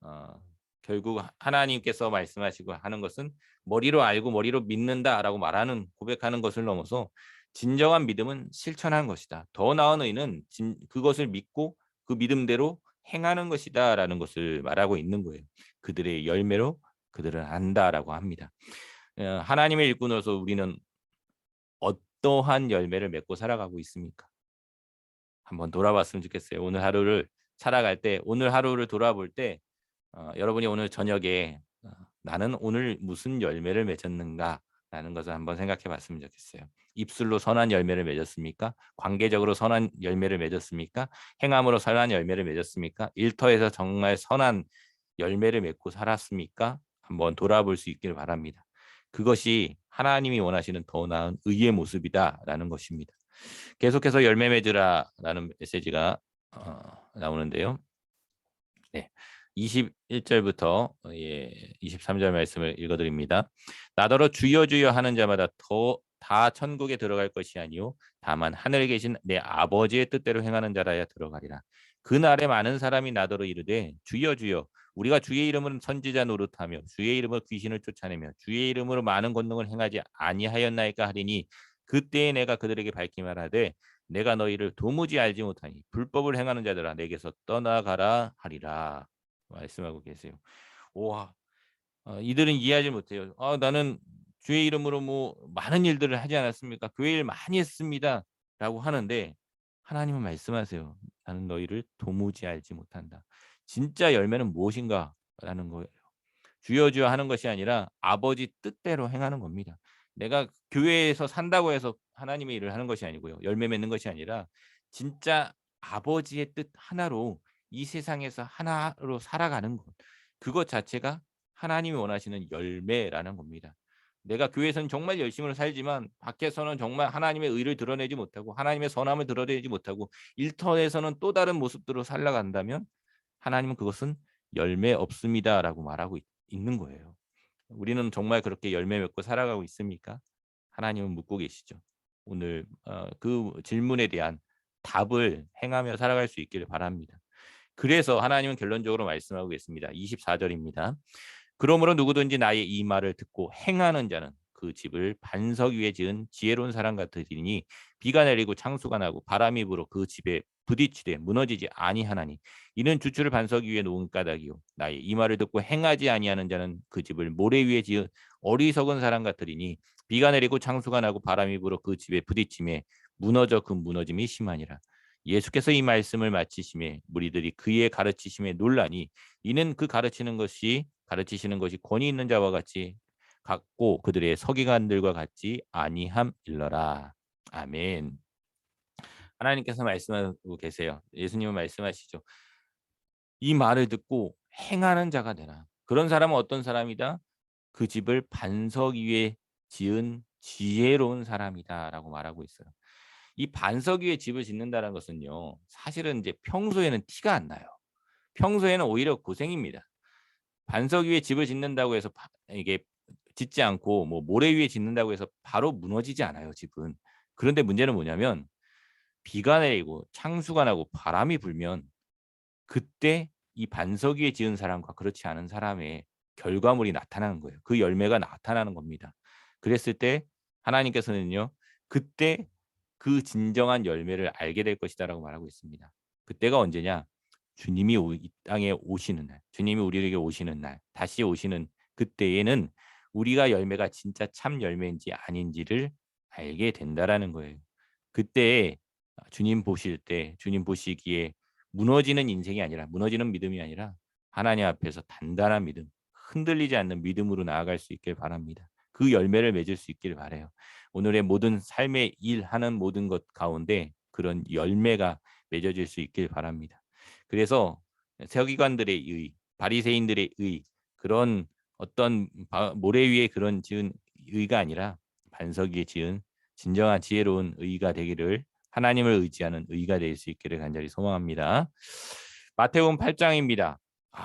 어, 결국 하나님께서 말씀하시고 하는 것은 머리로 알고 머리로 믿는다라고 말하는 고백하는 것을 넘어서 진정한 믿음은 실천하는 것이다. 더 나은 의는 그것을 믿고 그 믿음대로 행하는 것이다라는 것을 말하고 있는 거예요. 그들의 열매로 그들을 안다라고 합니다. 하나님의 일꾼으로서 우리는 어떠한 열매를 맺고 살아가고 있습니까? 한번 돌아봤으면 좋겠어요. 오늘 하루를 살아갈 때, 오늘 하루를 돌아볼 때 여러분이 오늘 저녁에 나는 오늘 무슨 열매를 맺었는가라는 것을 한번 생각해 봤으면 좋겠어요. 입술로 선한 열매를 맺었습니까? 관계적으로 선한 열매를 맺었습니까? 행함으로 선한 열매를 맺었습니까? 일터에서 정말 선한 열매를 맺고 살았습니까? 한번 돌아볼 수 있기를 바랍니다. 그것이 하나님이 원하시는 더 나은 의의 모습이다라는 것입니다. 계속해서 열매 맺으라라는 메시지가 나오는데요. 네. 21절부터 23절 말씀을 읽어드립니다. 나더러 주여 주여 하는 자마다 다 천국에 들어갈 것이 아니요 다만 하늘에 계신 내 아버지의 뜻대로 행하는 자라야 들어가리라. 그날에 많은 사람이 나더러 이르되 주여 주여 우리가 주의 이름으로 선지자 노릇하며 주의 이름으로 귀신을 쫓아내며 주의 이름으로 많은 권능을 행하지 아니하였나이까 하리니 그때에 내가 그들에게 밝히 말하되 내가 너희를 도무지 알지 못하니 불법을 행하는 자들아 내게서 떠나가라 하리라 말씀하고 계세요. 와, 이들은 이해하지 못해요. 나는 주의 이름으로 뭐 많은 일들을 하지 않았습니까? 교회 일 많이 했습니다라고 하는데 하나님은 말씀하세요. 나는 너희를 도무지 알지 못한다. 진짜 열매는 무엇인가라는 거예요. 주여 주여 하는 것이 아니라 아버지 뜻대로 행하는 겁니다. 내가 교회에서 산다고 해서 하나님의 일을 하는 것이 아니고요. 열매 맺는 것이 아니라 진짜 아버지의 뜻 하나로 이 세상에서 하나로 살아가는 것. 그것 자체가 하나님이 원하시는 열매라는 겁니다. 내가 교회에서는 정말 열심히 살지만 밖에서는 정말 하나님의 의를 드러내지 못하고 하나님의 선함을 드러내지 못하고 일터에서는 또 다른 모습들로 살아간다면 하나님은 그것은 열매 없습니다라고 말하고 있는 거예요. 우리는 정말 그렇게 열매 맺고 살아가고 있습니까? 하나님은 묻고 계시죠. 오늘 그 질문에 대한 답을 행하며 살아갈 수 있기를 바랍니다. 그래서 하나님은 결론적으로 말씀하고 계십니다. 24절입니다. 그러므로 누구든지 나의 이 말을 듣고 행하는 자는 그 집을 반석 위에 지은 지혜로운 사람 같으리니 비가 내리고 창수가 나고 바람이 불어 그 집에 부딪히되 무너지지 아니하나니 이는 주추를 반석 위에 놓은 까닭이요 나의 이 말을 듣고 행하지 아니하는 자는 그 집을 모래 위에 지은 어리석은 사람 같으리니 비가 내리고 창수가 나고 바람이 불어 그 집에 부딪힘에 무너져 그 무너짐이 심하니라. 예수께서 이 말씀을 마치심에 무리들이 그의 가르치심에 놀라니 이는 그 가르치시는 것이 권위 있는 자와 같이 같고 그들의 서기관들과 같지 아니함일러라. 아멘. 하나님께서 말씀하고 계세요. 예수님은 말씀하시죠. 이 말을 듣고 행하는 자가 되라. 그런 사람은 어떤 사람이다? 그 집을 반석 위에 지은 지혜로운 사람이다라고 말하고 있어요. 이 반석 위에 집을 짓는다는 것은요. 사실은 이제 평소에는 티가 안 나요. 평소에는 오히려 고생입니다. 반석 위에 집을 짓는다고 해서 이게 짓지 않고 뭐 모래 위에 짓는다고 해서 바로 무너지지 않아요, 집은. 그런데 문제는 뭐냐면 비가 내리고 창수가 나고 바람이 불면 그때 이 반석 위에 지은 사람과 그렇지 않은 사람의 결과물이 나타나는 거예요. 그 열매가 나타나는 겁니다. 그랬을 때 하나님께서는요. 그때 그 진정한 열매를 알게 될 것이다라고 말하고 있습니다. 그때가 언제냐? 주님이 이 땅에 오시는 날, 주님이 우리에게 오시는 날, 다시 오시는 그때에는 우리가 열매가 진짜 참 열매인지 아닌지를 알게 된다라는 거예요. 그때 주님 보실 때, 주님 보시기에 무너지는 인생이 아니라, 무너지는 믿음이 아니라 하나님 앞에서 단단한 믿음, 흔들리지 않는 믿음으로 나아갈 수 있길 바랍니다. 그 열매를 맺을 수 있기를 바라요. 오늘의 모든 삶의 일하는 모든 것 가운데 그런 열매가 맺어질 수 있길 바랍니다. 그래서 서기관들의 의, 바리새인들의 의, 그런 어떤 모래 위에 그런 지은 의가 아니라 반석 위에 지은 진정한 지혜로운 의가 되기를, 하나님을 의지하는 의가 될 수 있기를 간절히 소망합니다. 마태복음 8장입니다.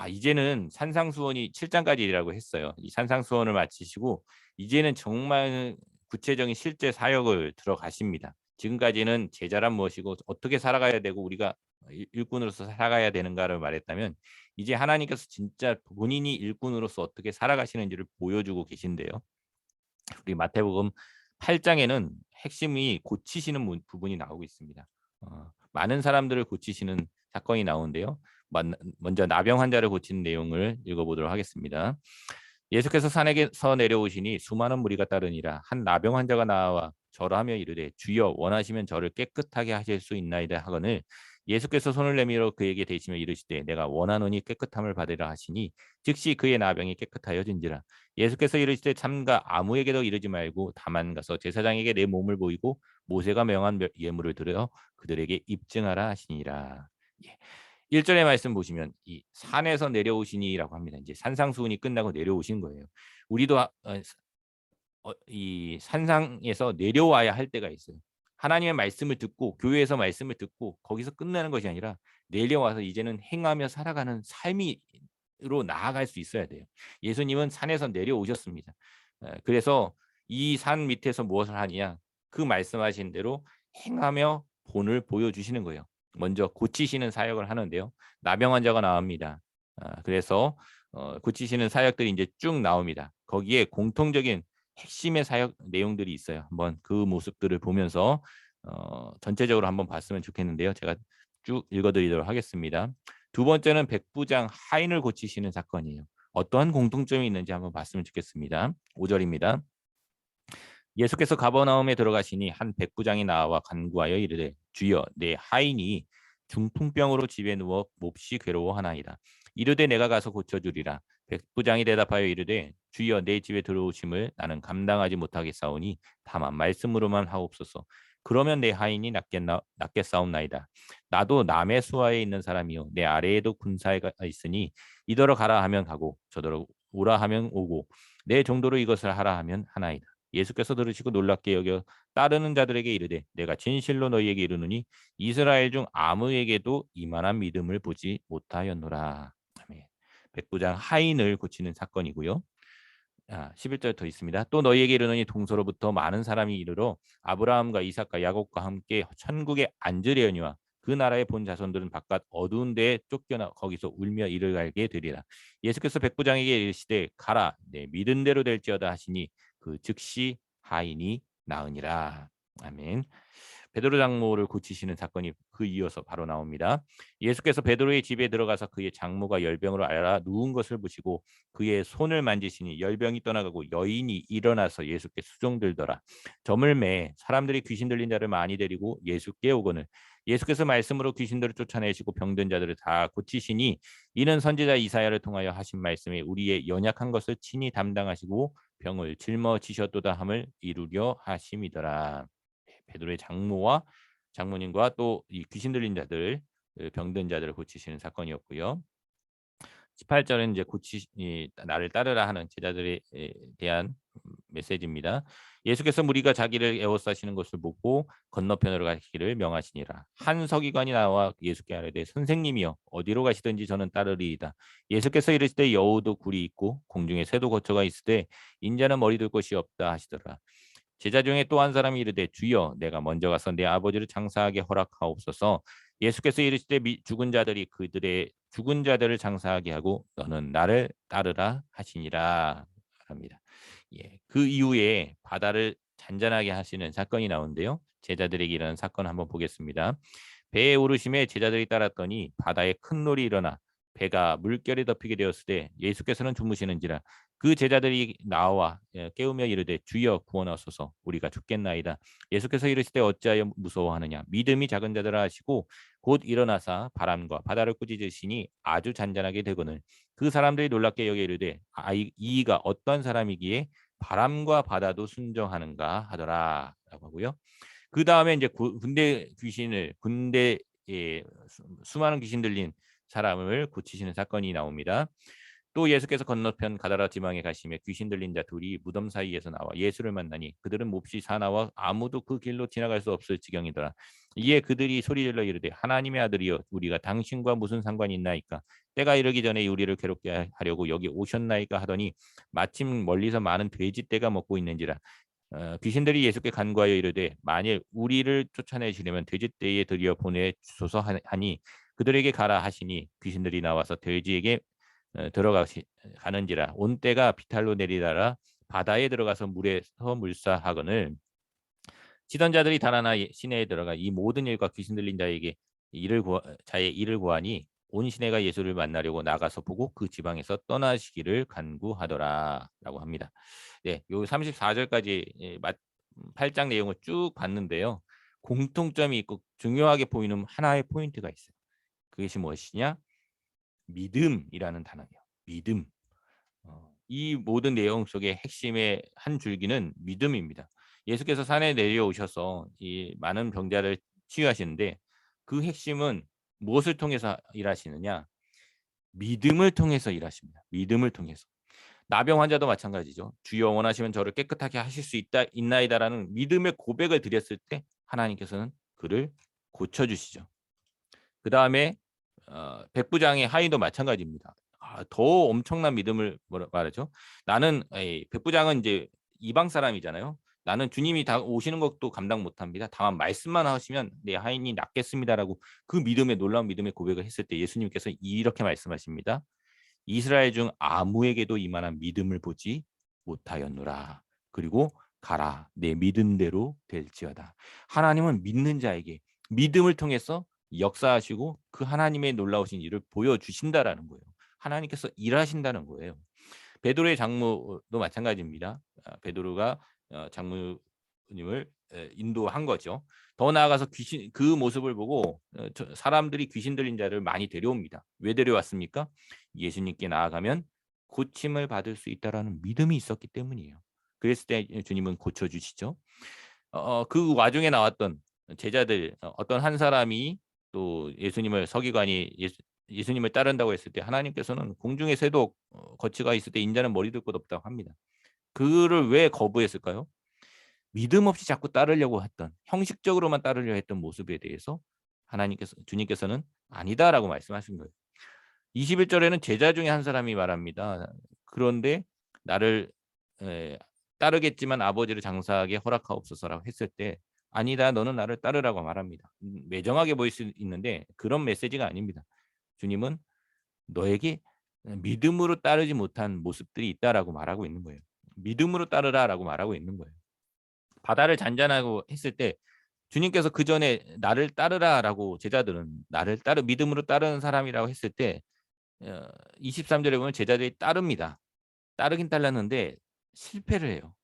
이제는 산상수훈이 7장까지라고 했어요. 이 산상수훈을 마치시고 이제는 정말 구체적인 실제 사역을 들어가십니다. 지금까지는 제자란 무엇이고 어떻게 살아가야 되고 우리가 일꾼으로서 살아가야 되는가를 말했다면, 이제 하나님께서 진짜 본인이 일꾼으로서 어떻게 살아가시는지를 보여주고 계신데요. 우리 마태복음 8장에는 핵심이 고치시는 부분이 나오고 있습니다. 많은 사람들을 고치시는 사건이 나오는데요. 먼저 나병 환자를 고치는 내용을 읽어보도록 하겠습니다. 예수께서 산에서 내려오시니 수많은 무리가 따르니라. 한 나병 환자가 나와 절하며 이르되 주여 원하시면 저를 깨끗하게 하실 수 있나이다 하거늘, 예수께서 손을 내밀어 그에게 대시며 이르시되 내가 원하노니 깨끗함을 받으라 하시니 즉시 그의 나병이 깨끗하여진지라. 예수께서 이르시되 삼가 아무에게도 이르지 말고 다만 가서 제사장에게 내 몸을 보이고 모세가 명한 예물을 들여 그들에게 입증하라 하시니라. 예. 1절의 말씀 보시면 이 산에서 내려오시니라고 합니다. 이제 산상수훈이 끝나고 내려오신 거예요. 우리도 이 산상에서 내려와야 할 때가 있어요. 하나님의 말씀을 듣고 교회에서 말씀을 듣고 거기서 끝나는 것이 아니라 내려와서 이제는 행하며 살아가는 삶이로 나아갈 수 있어야 돼요. 예수님은 산에서 내려오셨습니다. 그래서 이 산 밑에서 무엇을 하느냐? 그 말씀하신 대로 행하며 본을 보여주시는 거예요. 먼저 고치시는 사역을 하는데요. 나병 환자가 나옵니다. 그래서 고치시는 사역들이 이제 쭉 나옵니다. 거기에 공통적인 핵심의 사역 내용들이 있어요. 한번 그 모습들을 보면서 전체적으로 한번 봤으면 좋겠는데요. 제가 쭉 읽어드리도록 하겠습니다. 두 번째는 백부장 하인을 고치시는 사건이에요. 어떠한 공통점이 있는지 한번 봤으면 좋겠습니다. 5절입니다. 예수께서 가버나움에 들어가시니 한 백부장이 나와 간구하여 이르되 주여 내 하인이 중풍병으로 집에 누워 몹시 괴로워하나이다. 이르되 내가 가서 고쳐주리라. 백부장이 대답하여 이르되 주여 내 집에 들어오심을 나는 감당하지 못하겠사오니 다만 말씀으로만 하옵소서. 그러면 내 하인이 낫겠사옵나이다. 나도 남의 수하에 있는 사람이요 내 아래에도 군사가 있으니 이더러 가라 하면 가고 저더러 오라 하면 오고 내 정도로 이것을 하라 하면 하나이다. 예수께서 들으시고 놀랍게 여겨 따르는 자들에게 이르되 내가 진실로 너희에게 이르노니 이스라엘 중 아무에게도 이만한 믿음을 보지 못하였노라. 아멘. 백부장 하인을 고치는 사건이고요. 11절 더 있습니다. 또 너희에게 이르노니 동서로부터 많은 사람이 이르러 아브라함과 이삭과 야곱과 함께 천국에 앉으려니와 그 나라의 본 자손들은 바깥 어두운 데에 쫓겨나 거기서 울며 이를 갈게 되리라. 예수께서 백부장에게 이르시되 가라 내 믿은 대로 될지어다 하시니 그 즉시 하인이 나으니라. 아멘. 베드로 장모를 고치시는 사건이 그 이어서 바로 나옵니다. 예수께서 베드로의 집에 들어가서 그의 장모가 열병으로 앓아 누운 것을 보시고 그의 손을 만지시니 열병이 떠나가고 여인이 일어나서 예수께 수종들더라. 점을 매 사람들이 귀신 들린 자를 많이 데리고 예수께 오거늘 예수께서 말씀으로 귀신들을 쫓아내시고 병든 자들을 다 고치시니 이는 선지자 이사야를 통하여 하신 말씀에 우리의 연약한 것을 친히 담당하시고 병을 짊어지셨도다 함을 이루려 하심이더라. 베드로의 장모와 장모님과 또 이 귀신 들린 자들, 병든 자들을 고치시는 사건이었고요. 18절은 이제 나를 따르라 하는 제자들에 대한 메시지입니다. 예수께서 무리가 자기를 에워싸시는 것을 보고 건너편으로 가시기를 명하시니라. 한 서기관이 나와 예수께 아뢰되 선생님이여 어디로 가시든지 저는 따르리이다. 예수께서 이르시되 여우도 굴이 있고 공중에 새도 거처가 있으되 인자는 머리 둘 곳이 없다 하시더라. 제자 중에 또 한 사람이 이르되 주여 내가 먼저 가서 내 아버지를 장사하게 허락하옵소서. 예수께서 이르시되 죽은 자들이 그들의 죽은 자들을 장사하게 하고 너는 나를 따르라 하시니라 합니다. 예, 그 이후에 바다를 잔잔하게 하시는 사건이 나오는데요. 제자들에게 일어난 사건 한번 보겠습니다. 배에 오르심에 제자들이 따랐더니 바다에 큰 놀이 일어나 배가 물결에 덮이게 되었을 때 예수께서는 주무시는지라. 그 제자들이 나와 깨우며 이르되 주여 구원하소서 우리가 죽겠나이다. 예수께서 이르시되 어찌하여 무서워하느냐 믿음이 작은 자들아 하시고 곧 일어나사 바람과 바다를 꾸짖으시니 아주 잔잔하게 되거늘 그 사람들이 놀랍게 여겨 이르되 이가 어떤 사람이기에 바람과 바다도 순종하는가 하더라라고 하고요. 그 다음에 이제 군대에 수많은 귀신 들린 사람을 고치시는 사건이 나옵니다. 또 예수께서 건너편 가다라 지방에 가시며 귀신 들린 자 둘이 무덤 사이에서 나와 예수를 만나니 그들은 몹시 사나워 아무도 그 길로 지나갈 수 없을 지경이더라. 이에 그들이 소리질러 이르되 하나님의 아들이여 우리가 당신과 무슨 상관이 있나이까 때가 이르기 전에 우리를 괴롭게 하려고 여기 오셨나이까 하더니 마침 멀리서 많은 돼지떼가 먹고 있는지라. 귀신들이 예수께 간구하여 이르되 만일 우리를 쫓아내시려면 돼지떼에 들여 보내주소서 하니 그들에게 가라 하시니 귀신들이 나와서 돼지에게 가는지라. 온 때가 비탈로 내리다라 바다에 들어가서 물에서 물사하거늘 치던 자들이 달아나 시내에 들어가 이 모든 일과 귀신 들린 자의 일을 구하니 온 시내가 예수를 만나려고 나가서 보고 그 지방에서 떠나시기를 간구하더라라고 합니다. 네, 요 34절까지 8장 내용을 쭉 봤는데요. 공통점이 있고 중요하게 보이는 하나의 포인트가 있어요. 그것이 무엇이냐? 믿음이라는 단어예요. 믿음. 이 모든 내용 속의 핵심의 한 줄기는 믿음입니다. 예수께서 산에 내려오셔서 이 많은 병자를 치유하시는데 그 핵심은 무엇을 통해서 일하시느냐? 믿음을 통해서 일하십니다. 믿음을 통해서. 나병 환자도 마찬가지죠. 주여 원하시면 저를 깨끗하게 하실 수 있나이다라는 믿음의 고백을 드렸을 때 하나님께서는 그를 고쳐주시죠. 그 다음에 백부장의 하인도 마찬가지입니다. 더 엄청난 믿음을 말하죠. 나는 백부장은 이제 이방 사람이잖아요. 나는 주님이 다 오시는 것도 감당 못합니다. 다만 말씀만 하시면 내 하인이 낫겠습니다라고 그 믿음의 놀라운 믿음의 고백을 했을 때 예수님께서 이렇게 말씀하십니다. 이스라엘 중 아무에게도 이만한 믿음을 보지 못하였노라. 그리고 가라 내 믿음대로 될지어다. 하나님은 믿는 자에게 믿음을 통해서 역사하시고 그 하나님의 놀라우신 일을 보여주신다라는 거예요. 하나님께서 일하신다는 거예요. 베드로의 장모도 마찬가지입니다. 베드로가 장모님을 인도한 거죠. 더 나아가서 그 모습을 보고 사람들이 귀신 들린 자를 많이 데려옵니다. 왜 데려왔습니까? 예수님께 나아가면 고침을 받을 수 있다라는 믿음이 있었기 때문이에요. 그랬을 때 주님은 고쳐주시죠. 그 와중에 나왔던 제자들 어떤 한 사람이 또 예수님을 서기관이 예수님을 따른다고 했을 때 하나님께서는 공중의 새도 거치가 있을 때 인자는 머리 들 것 없다고 합니다. 그를 왜 거부했을까요? 믿음 없이 자꾸 따르려고 했던 형식적으로만 따르려 했던 모습에 대해서 주님께서는 아니다라고 말씀하신 거예요. 21절에는 제자 중에 한 사람이 말합니다. 그런데 나를 따르겠지만 아버지를 장사하게 허락하옵소서라고 했을 때 아니다 너는 나를 따르라고 말합니다. 매정하게 보일 수 있는데 그런 메시지가 아닙니다. 주님은 너에게 믿음으로 따르지 못한 모습들이 있다라고 말하고 있는 거예요. 믿음으로 따르라라고 말하고 있는 거예요. 바다를 잔잔하고 했을 때 주님께서 그 전에 나를 따르라라고 제자들은 나를 믿음으로 따르는 사람이라고 했을 때 23절에 보면 제자들이 따릅니다. 따르긴 따랐는데 실패를 해요.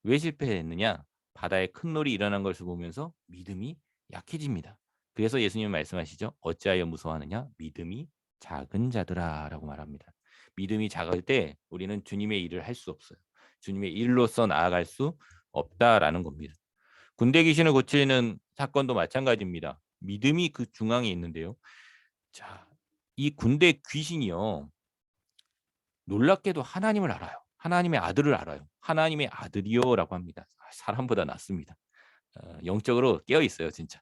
왜 실패했느냐? 바다에 큰 놀이 일어난 것을 보면서 믿음이 약해집니다. 그래서 예수님은 말씀하시죠. 어찌하여 무서워하느냐? 믿음이 작은 자들아라고 말합니다. 믿음이 작을 때 우리는 주님의 일을 할 수 없어요. 주님의 일로서 나아갈 수 없다라는 겁니다. 군대 귀신을 고치는 사건도 마찬가지입니다. 믿음이 그 중앙에 있는데요. 자, 이 군대 귀신이요. 놀랍게도 하나님을 알아요. 하나님의 아들을 알아요. 하나님의 아들이요라고 합니다. 사람보다 낫습니다. 영적으로 깨어 있어요, 진짜.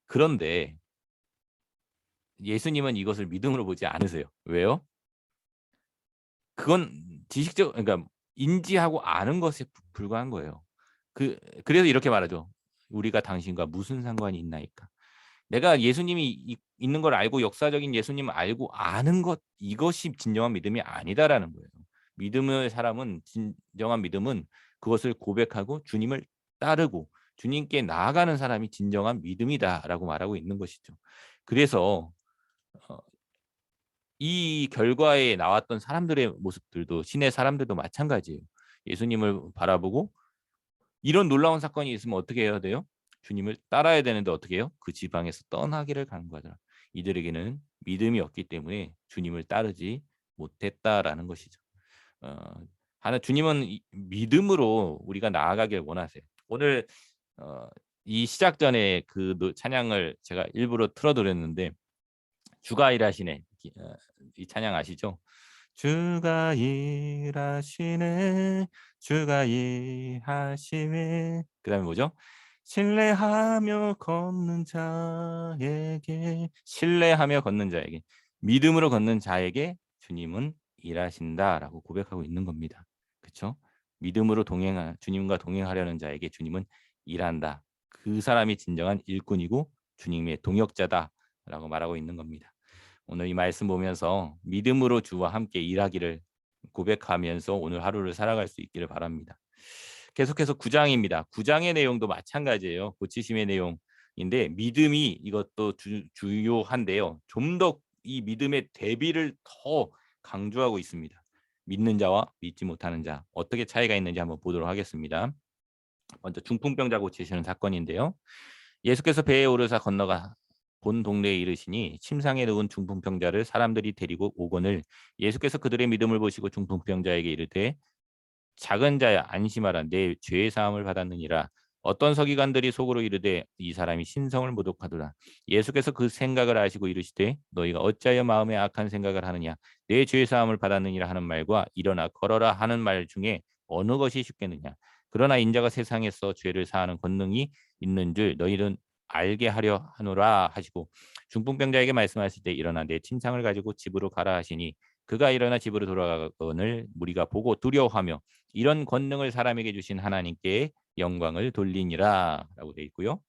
그런데 예수님은 이것을 믿음으로 보지 않으세요. 왜요? 그건 그러니까 인지하고 아는 것에 불과한 거예요. 그래서 이렇게 말하죠. 우리가 당신과 무슨 상관이 있나이까. 내가 예수님이 있는 걸 알고 역사적인 예수님을 알고 아는 것 이것이 진정한 믿음이 아니다라는 거예요. 믿음의 사람은 진정한 믿음은 그것을 고백하고 주님을 따르고 주님께 나아가는 사람이 진정한 믿음이다라고 말하고 있는 것이죠. 그래서 어 이 결과에 나왔던 사람들의 모습들도 신의 사람들도 마찬가지예요. 예수님을 바라보고 이런 놀라운 사건이 있으면 어떻게 해야 돼요? 주님을 따라야 되는데 어떻게 해요? 그 지방에서 떠나기를 간구하더라. 이들에게는 믿음이 없기 때문에 주님을 따르지 못했다라는 것이죠. 어 하나 주님은 이 믿음으로 우리가 나아가길 원하세요. 오늘 어 이 시작 전에 그 찬양을 제가 일부러 틀어 드렸는데 주가 일하시네. 이 찬양 아시죠? 주가 일하시네 주가 일하시네 그다음에 뭐죠? 신뢰하며 걷는 자에게 신뢰하며 걷는 자에게 믿음으로 걷는 자에게 주님은 일하신다라고 고백하고 있는 겁니다. 그쵸? 믿음으로 동행하 주님과 동행하려는 자에게 주님은 일한다. 그 사람이 진정한 일꾼이고 주님의 동역자다라고 말하고 있는 겁니다. 오늘 이 말씀 보면서 믿음으로 주와 함께 일하기를 고백하면서 오늘 하루를 살아갈 수 있기를 바랍니다. 계속해서 9장입니다. 9장의 내용도 마찬가지예요. 고치심의 내용인데 믿음이 이것도 주요한데요. 좀 더 이 믿음의 대비를 더 강조하고 있습니다. 믿는 자와 믿지 못하는 자 어떻게 차이가 있는지 한번 보도록 하겠습니다. 먼저 중풍병자 고치시는 사건인데요. 예수께서 배에 오르사 건너가 본 동네에 이르시니 침상에 누운 중풍병자를 사람들이 데리고 오거늘 예수께서 그들의 믿음을 보시고 중풍병자에게 이르되 작은 자야 안심하라 내 죄의 사함을 받았느니라. 어떤 서기관들이 속으로 이르되 이 사람이 신성을 모독하더라. 예수께서 그 생각을 아시고 이르시되 너희가 어찌하여 마음에 악한 생각을 하느냐 내 죄의 사함을 받았느니라 하는 말과 일어나 걸어라 하는 말 중에 어느 것이 쉽겠느냐. 그러나 인자가 세상에서 죄를 사하는 권능이 있는 줄 너희는 알게 하려 하노라 하시고 중풍병자에게 말씀하실 때 일어나 내 침상을 가지고 집으로 가라 하시니 그가 일어나 집으로 돌아가거늘 무리가 보고 두려워하며 이런 권능을 사람에게 주신 하나님께 영광을 돌리니라라고 되어 있고요.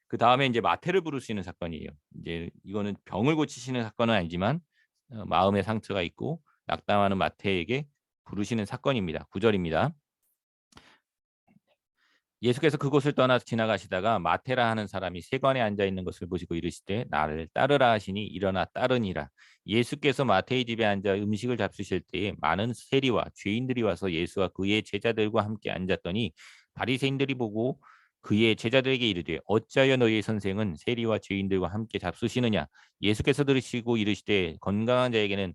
그다음에 이제 마태를 부르시는 사건이에요. 이제 이거는 병을 고치시는 사건은 아니지만 마음의 상처가 있고 낙담하는 마태에게 부르시는 사건입니다. 9절입니다. 예수께서 그곳을 떠나 지나가시다가 마테라 하는 사람이 세관에 앉아 있는 것을 보시고 이르시되 나를 따르라 하시니 일어나 따르니라. 예수께서 마테의 집에 앉아 음식을 잡수실 때에 많은 세리와 죄인들이 와서 예수와 그의 제자들과 함께 앉았더니 바리새인들이 보고 그의 제자들에게 이르되 어찌하여 너희의 선생은 세리와 죄인들과 함께 잡수시느냐. 예수께서 들으시고 이르시되 건강한 자에게는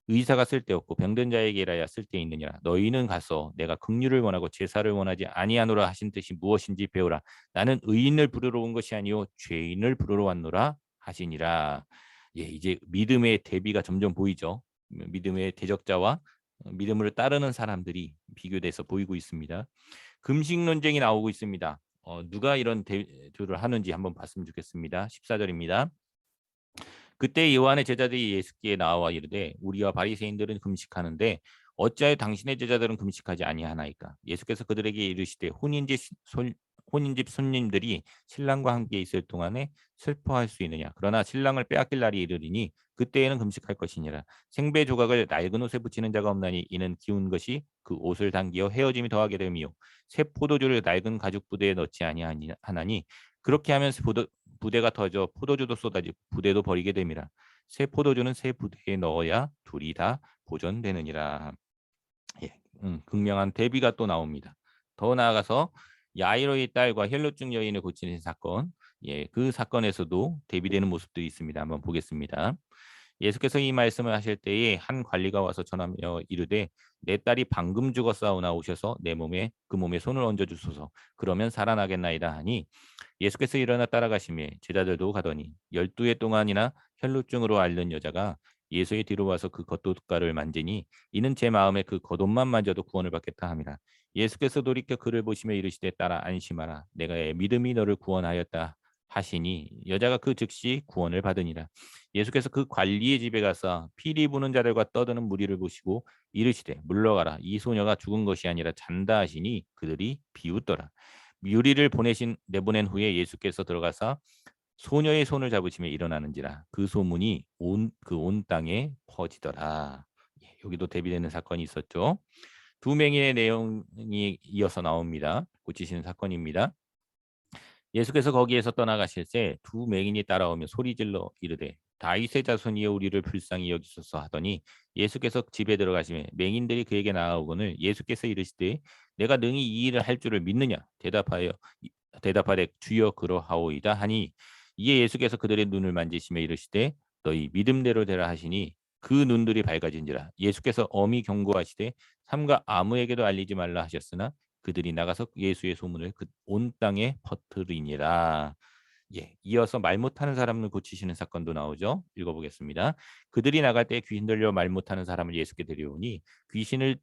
의사가 쓸데없고 병든 자에게라야 쓸데있느니라. 너희는 가서 내가 긍휼을 원하고 제사를 원하지 아니하노라 하신 뜻이 무엇인지 배우라. 나는 의인을 부르러 온 것이 아니요 죄인을 부르러 왔노라 하시니라. 예, 이제 믿음의 대비가 점점 보이죠. 믿음의 대적자와 믿음을 따르는 사람들이 비교돼서 보이고 있습니다. 금식 논쟁이 나오고 있습니다. 누가 이런 대조를 하는지 한번 봤으면 좋겠습니다. 14절입니다. 그때 요한의 제자들이 예수께 나와 이르되 우리와 바리새인들은 금식하는데 어찌하여 당신의 제자들은 금식하지 아니하나이까. 예수께서 그들에게 이르시되 혼인집 손님들이 신랑과 함께 있을 동안에 슬퍼할 수 있느냐. 그러나 신랑을 빼앗길 날이 이르리니 그때에는 금식할 것이니라. 생배 조각을 낡은 옷에 붙이는 자가 없나니 이는 기운 것이 그 옷을 당기어 헤어짐이 더하게 됨이요 새 포도주를 낡은 가죽 부대에 넣지 아니하나니 그렇게 하면 부대가 터져 포도주도 쏟아지고 부대도 버리게 됨이라. 새 포도주는 새 부대에 넣어야 둘이 다 보존되느니라. 예, 극명한 대비가 또 나옵니다. 더 나아가서 야이로의 딸과 혈루증 여인을 고치는 사건, 예, 그 사건에서도 대비되는 모습들이 있습니다. 한번 보겠습니다. 예수께서 이 말씀을 하실 때에 한 관리가 와서 전하며 이르되 내 딸이 방금 죽었사오나 오셔서 내 몸에 그 몸에 손을 얹어 주소서 그러면 살아나겠나이다 하니 예수께서 일어나 따라가시며 제자들도 가더니 12해 동안이나 혈루증으로 앓는 여자가 예수의 뒤로 와서 그 겉옷가를 만지니 이는 제 마음에 그 겉옷만 만져도 구원을 받겠다 함이라. 예수께서 돌이켜 그를 보시며 이르시되 딸아 안심하라 내가 믿음이 너를 구원하였다 하시니 여자가 그 즉시 구원을 받으니라. 예수께서 그 관리의 집에 가서 피리 부는 자들과 떠드는 무리를 보시고 이르시되 물러가라 이 소녀가 죽은 것이 아니라 잔다 하시니 그들이 비웃더라. 무리를 내보낸 후에 예수께서 들어가사 소녀의 손을 잡으시며 일어나는지라 그 소문이 온 땅에 퍼지더라. 예, 여기도 대비되는 사건이 있었죠. 두 맹인의 내용이 이어서 나옵니다. 고치시는 사건입니다. 예수께서 거기에서 떠나가실 때 두 맹인이 따라오며 소리질러 이르되 다윗의 자손이여 우리를 불쌍히 여기소서 하더니 예수께서 집에 들어가시매 맹인들이 그에게 나아오거늘 예수께서 이르시되 내가 능히 이 일을 할 줄을 믿느냐 대답하되 주여 그러하오이다 하니 이에 예수께서 그들의 눈을 만지시며 이르시되 너희 믿음대로 되라 하시니 그 눈들이 밝아진지라. 예수께서 엄히 경고하시되 삼가 아무에게도 알리지 말라 하셨으나 그들이 나가서 예수의 소문을 그 온 땅에 퍼뜨리니라. 예, 이어서 말 못하는 사람을 고치시는 사건도 나오죠. 읽어보겠습니다. 그들이 나갈 때 귀신 들려 말 못하는 사람을 예수께 데려오니 귀신을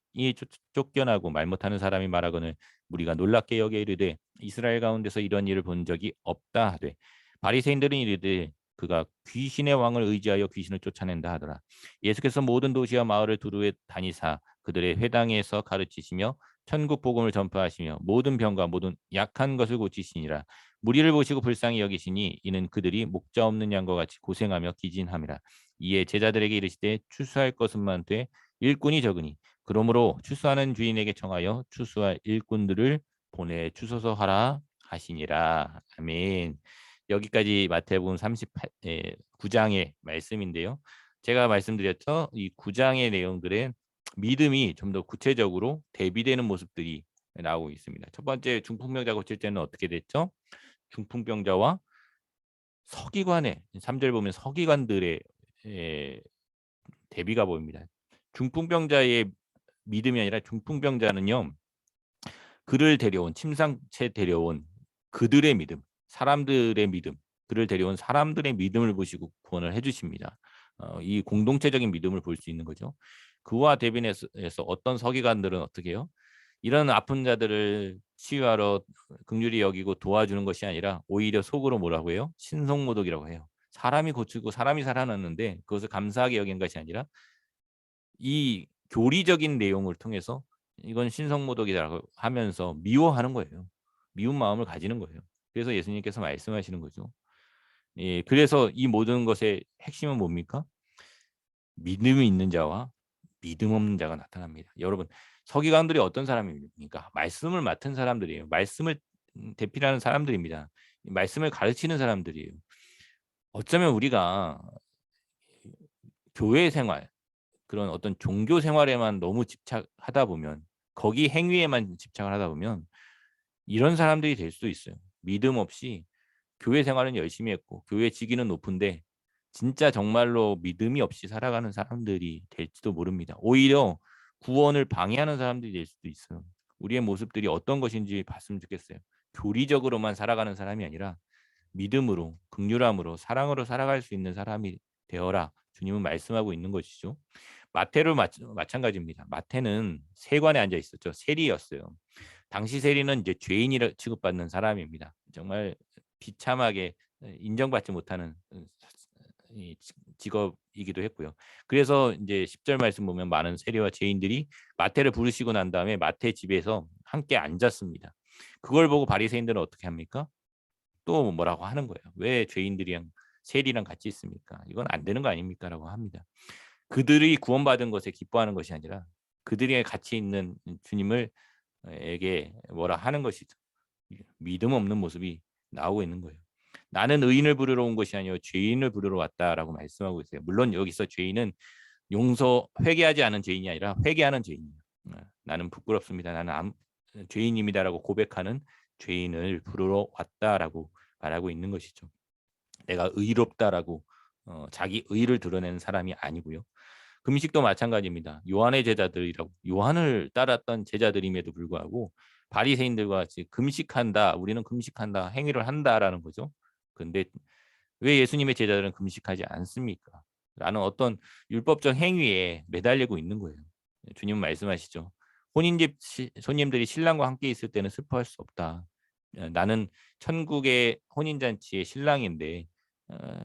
쫓겨나고 말 못하는 사람이 말하거늘 무리가 놀랍게 여겨 이르되 이스라엘 가운데서 이런 일을 본 적이 없다 하되 바리새인들은 이르되 그가 귀신의 왕을 의지하여 귀신을 쫓아낸다 하더라. 예수께서 모든 도시와 마을을 두루에 다니사 그들의 회당에서 가르치시며 천국 복음을 전파하시며 모든 병과 모든 약한 것을 고치시니라. 무리를 보시고 불쌍히 여기시니 이는 그들이 목자 없는 양과 같이 고생하며 기진함이라. 이에 제자들에게 이르시되 추수할 것은 많되 일꾼이 적으니 그러므로 추수하는 주인에게 청하여 추수할 일꾼들을 보내 주소서 하라 하시니라. 아멘. 여기까지 마태복음 9장의 말씀인데요. 제가 말씀드렸죠. 이 9장의 내용들은 믿음이 좀 더 구체적으로 대비되는 모습들이 나오고 있습니다. 첫 번째 중풍병자 고칠 때는 어떻게 됐죠? 중풍병자와 서기관의 3절 보면 서기관들의 대비가 보입니다. 중풍병자의 믿음이 아니라 중풍병자는요. 그를 데려온 침상체 데려온 그들의 믿음, 사람들의 믿음, 그를 데려온 사람들의 믿음을 보시고 구원을 해주십니다. 이 공동체적인 믿음을 볼 수 있는 거죠. 그와 대비해서 어떤 서기관들은 어떻게 해요? 이런 아픈 자들을 치유하러 긍휼히 여기고 도와주는 것이 아니라 오히려 속으로 뭐라고 해요? 신성모독이라고 해요. 사람이 고치고 사람이 살아났는데 그것을 감사하게 여긴 것이 아니라 이 교리적인 내용을 통해서 이건 신성모독이라고 하면서 미워하는 거예요. 미운 마음을 가지는 거예요. 그래서 예수님께서 말씀하시는 거죠. 예, 그래서 이 모든 것의 핵심은 뭡니까? 믿음이 있는 자와 믿음 없는 자가 나타납니다. 여러분, 서기관들이 어떤 사람입니까? 말씀을 맡은 사람들이에요. 말씀을 대필하는 사람들입니다. 말씀을 가르치는 사람들이에요. 어쩌면 우리가 교회 생활, 그런 어떤 종교 생활에만 너무 집착하다 보면 거기 행위에만 집착을 하다 보면 이런 사람들이 될 수도 있어요. 믿음 없이 교회 생활은 열심히 했고 교회 직위는 높은데 진짜 정말로 믿음이 없이 살아가는 사람들이 될지도 모릅니다. 오히려 구원을 방해하는 사람들이 될 수도 있어요. 우리의 모습들이 어떤 것인지 봤으면 좋겠어요. 교리적으로만 살아가는 사람이 아니라 믿음으로, 긍휼함으로, 사랑으로 살아갈 수 있는 사람이 되어라. 주님은 말씀하고 있는 것이죠. 마태로 마찬가지입니다. 마태는 세관에 앉아 있었죠. 세리였어요. 당시 세리는 이제 죄인이라 취급받는 사람입니다. 정말 비참하게 인정받지 못하는 직업이기도 했고요. 그래서 이제 10절 말씀 보면 많은 세리와 죄인들이 마태를 부르시고 난 다음에 마태 집에서 함께 앉았습니다. 그걸 보고 바리새인들은 어떻게 합니까? 또 뭐라고 하는 거예요. 왜 죄인들이랑 세리랑 같이 있습니까? 이건 안 되는 거 아닙니까?라고 합니다. 그들이 구원받은 것에 기뻐하는 것이 아니라 그들이 같이 있는 주님을 에게 뭐라 하는 것이죠. 믿음 없는 모습이 나오고 있는 거예요. 나는 의인을 부르러 온 것이 아니요 죄인을 부르러 왔다라고 말씀하고 있어요. 물론 여기서 죄인은 회개하지 않은 죄인이 아니라 회개하는 죄인이에요. 나는 부끄럽습니다. 나는 죄인입니다라고 고백하는 죄인을 부르러 왔다라고 말하고 있는 것이죠. 내가 의롭다라고 자기 의를 드러내는 사람이 아니고요. 금식도 마찬가지입니다. 요한의 제자들이라고 요한을 따랐던 제자들임에도 불구하고 바리새인들과 같이 금식한다. 우리는 금식한다. 행위를 한다라는 거죠. 근데 왜 예수님의 제자들은 금식하지 않습니까? 라는 어떤 율법적 행위에 매달리고 있는 거예요. 주님은 말씀하시죠. 혼인집 손님들이 신랑과 함께 있을 때는 슬퍼할 수 없다. 나는 천국의 혼인잔치의 신랑인데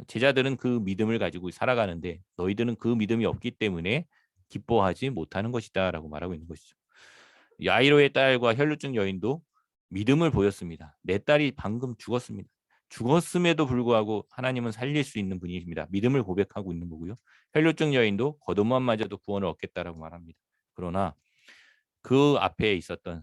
제자들은 그 믿음을 가지고 살아가는데 너희들은 그 믿음이 없기 때문에 기뻐하지 못하는 것이다라고 말하고 있는 것이죠. 야이로의 딸과 혈루증 여인도 믿음을 보였습니다. 내 딸이 방금 죽었습니다. 죽었음에도 불구하고 하나님은 살릴 수 있는 분이십니다. 믿음을 고백하고 있는 거고요. 혈루증 여인도 거듭만마저도 구원을 얻겠다라고 말합니다. 그러나 그 앞에 있었던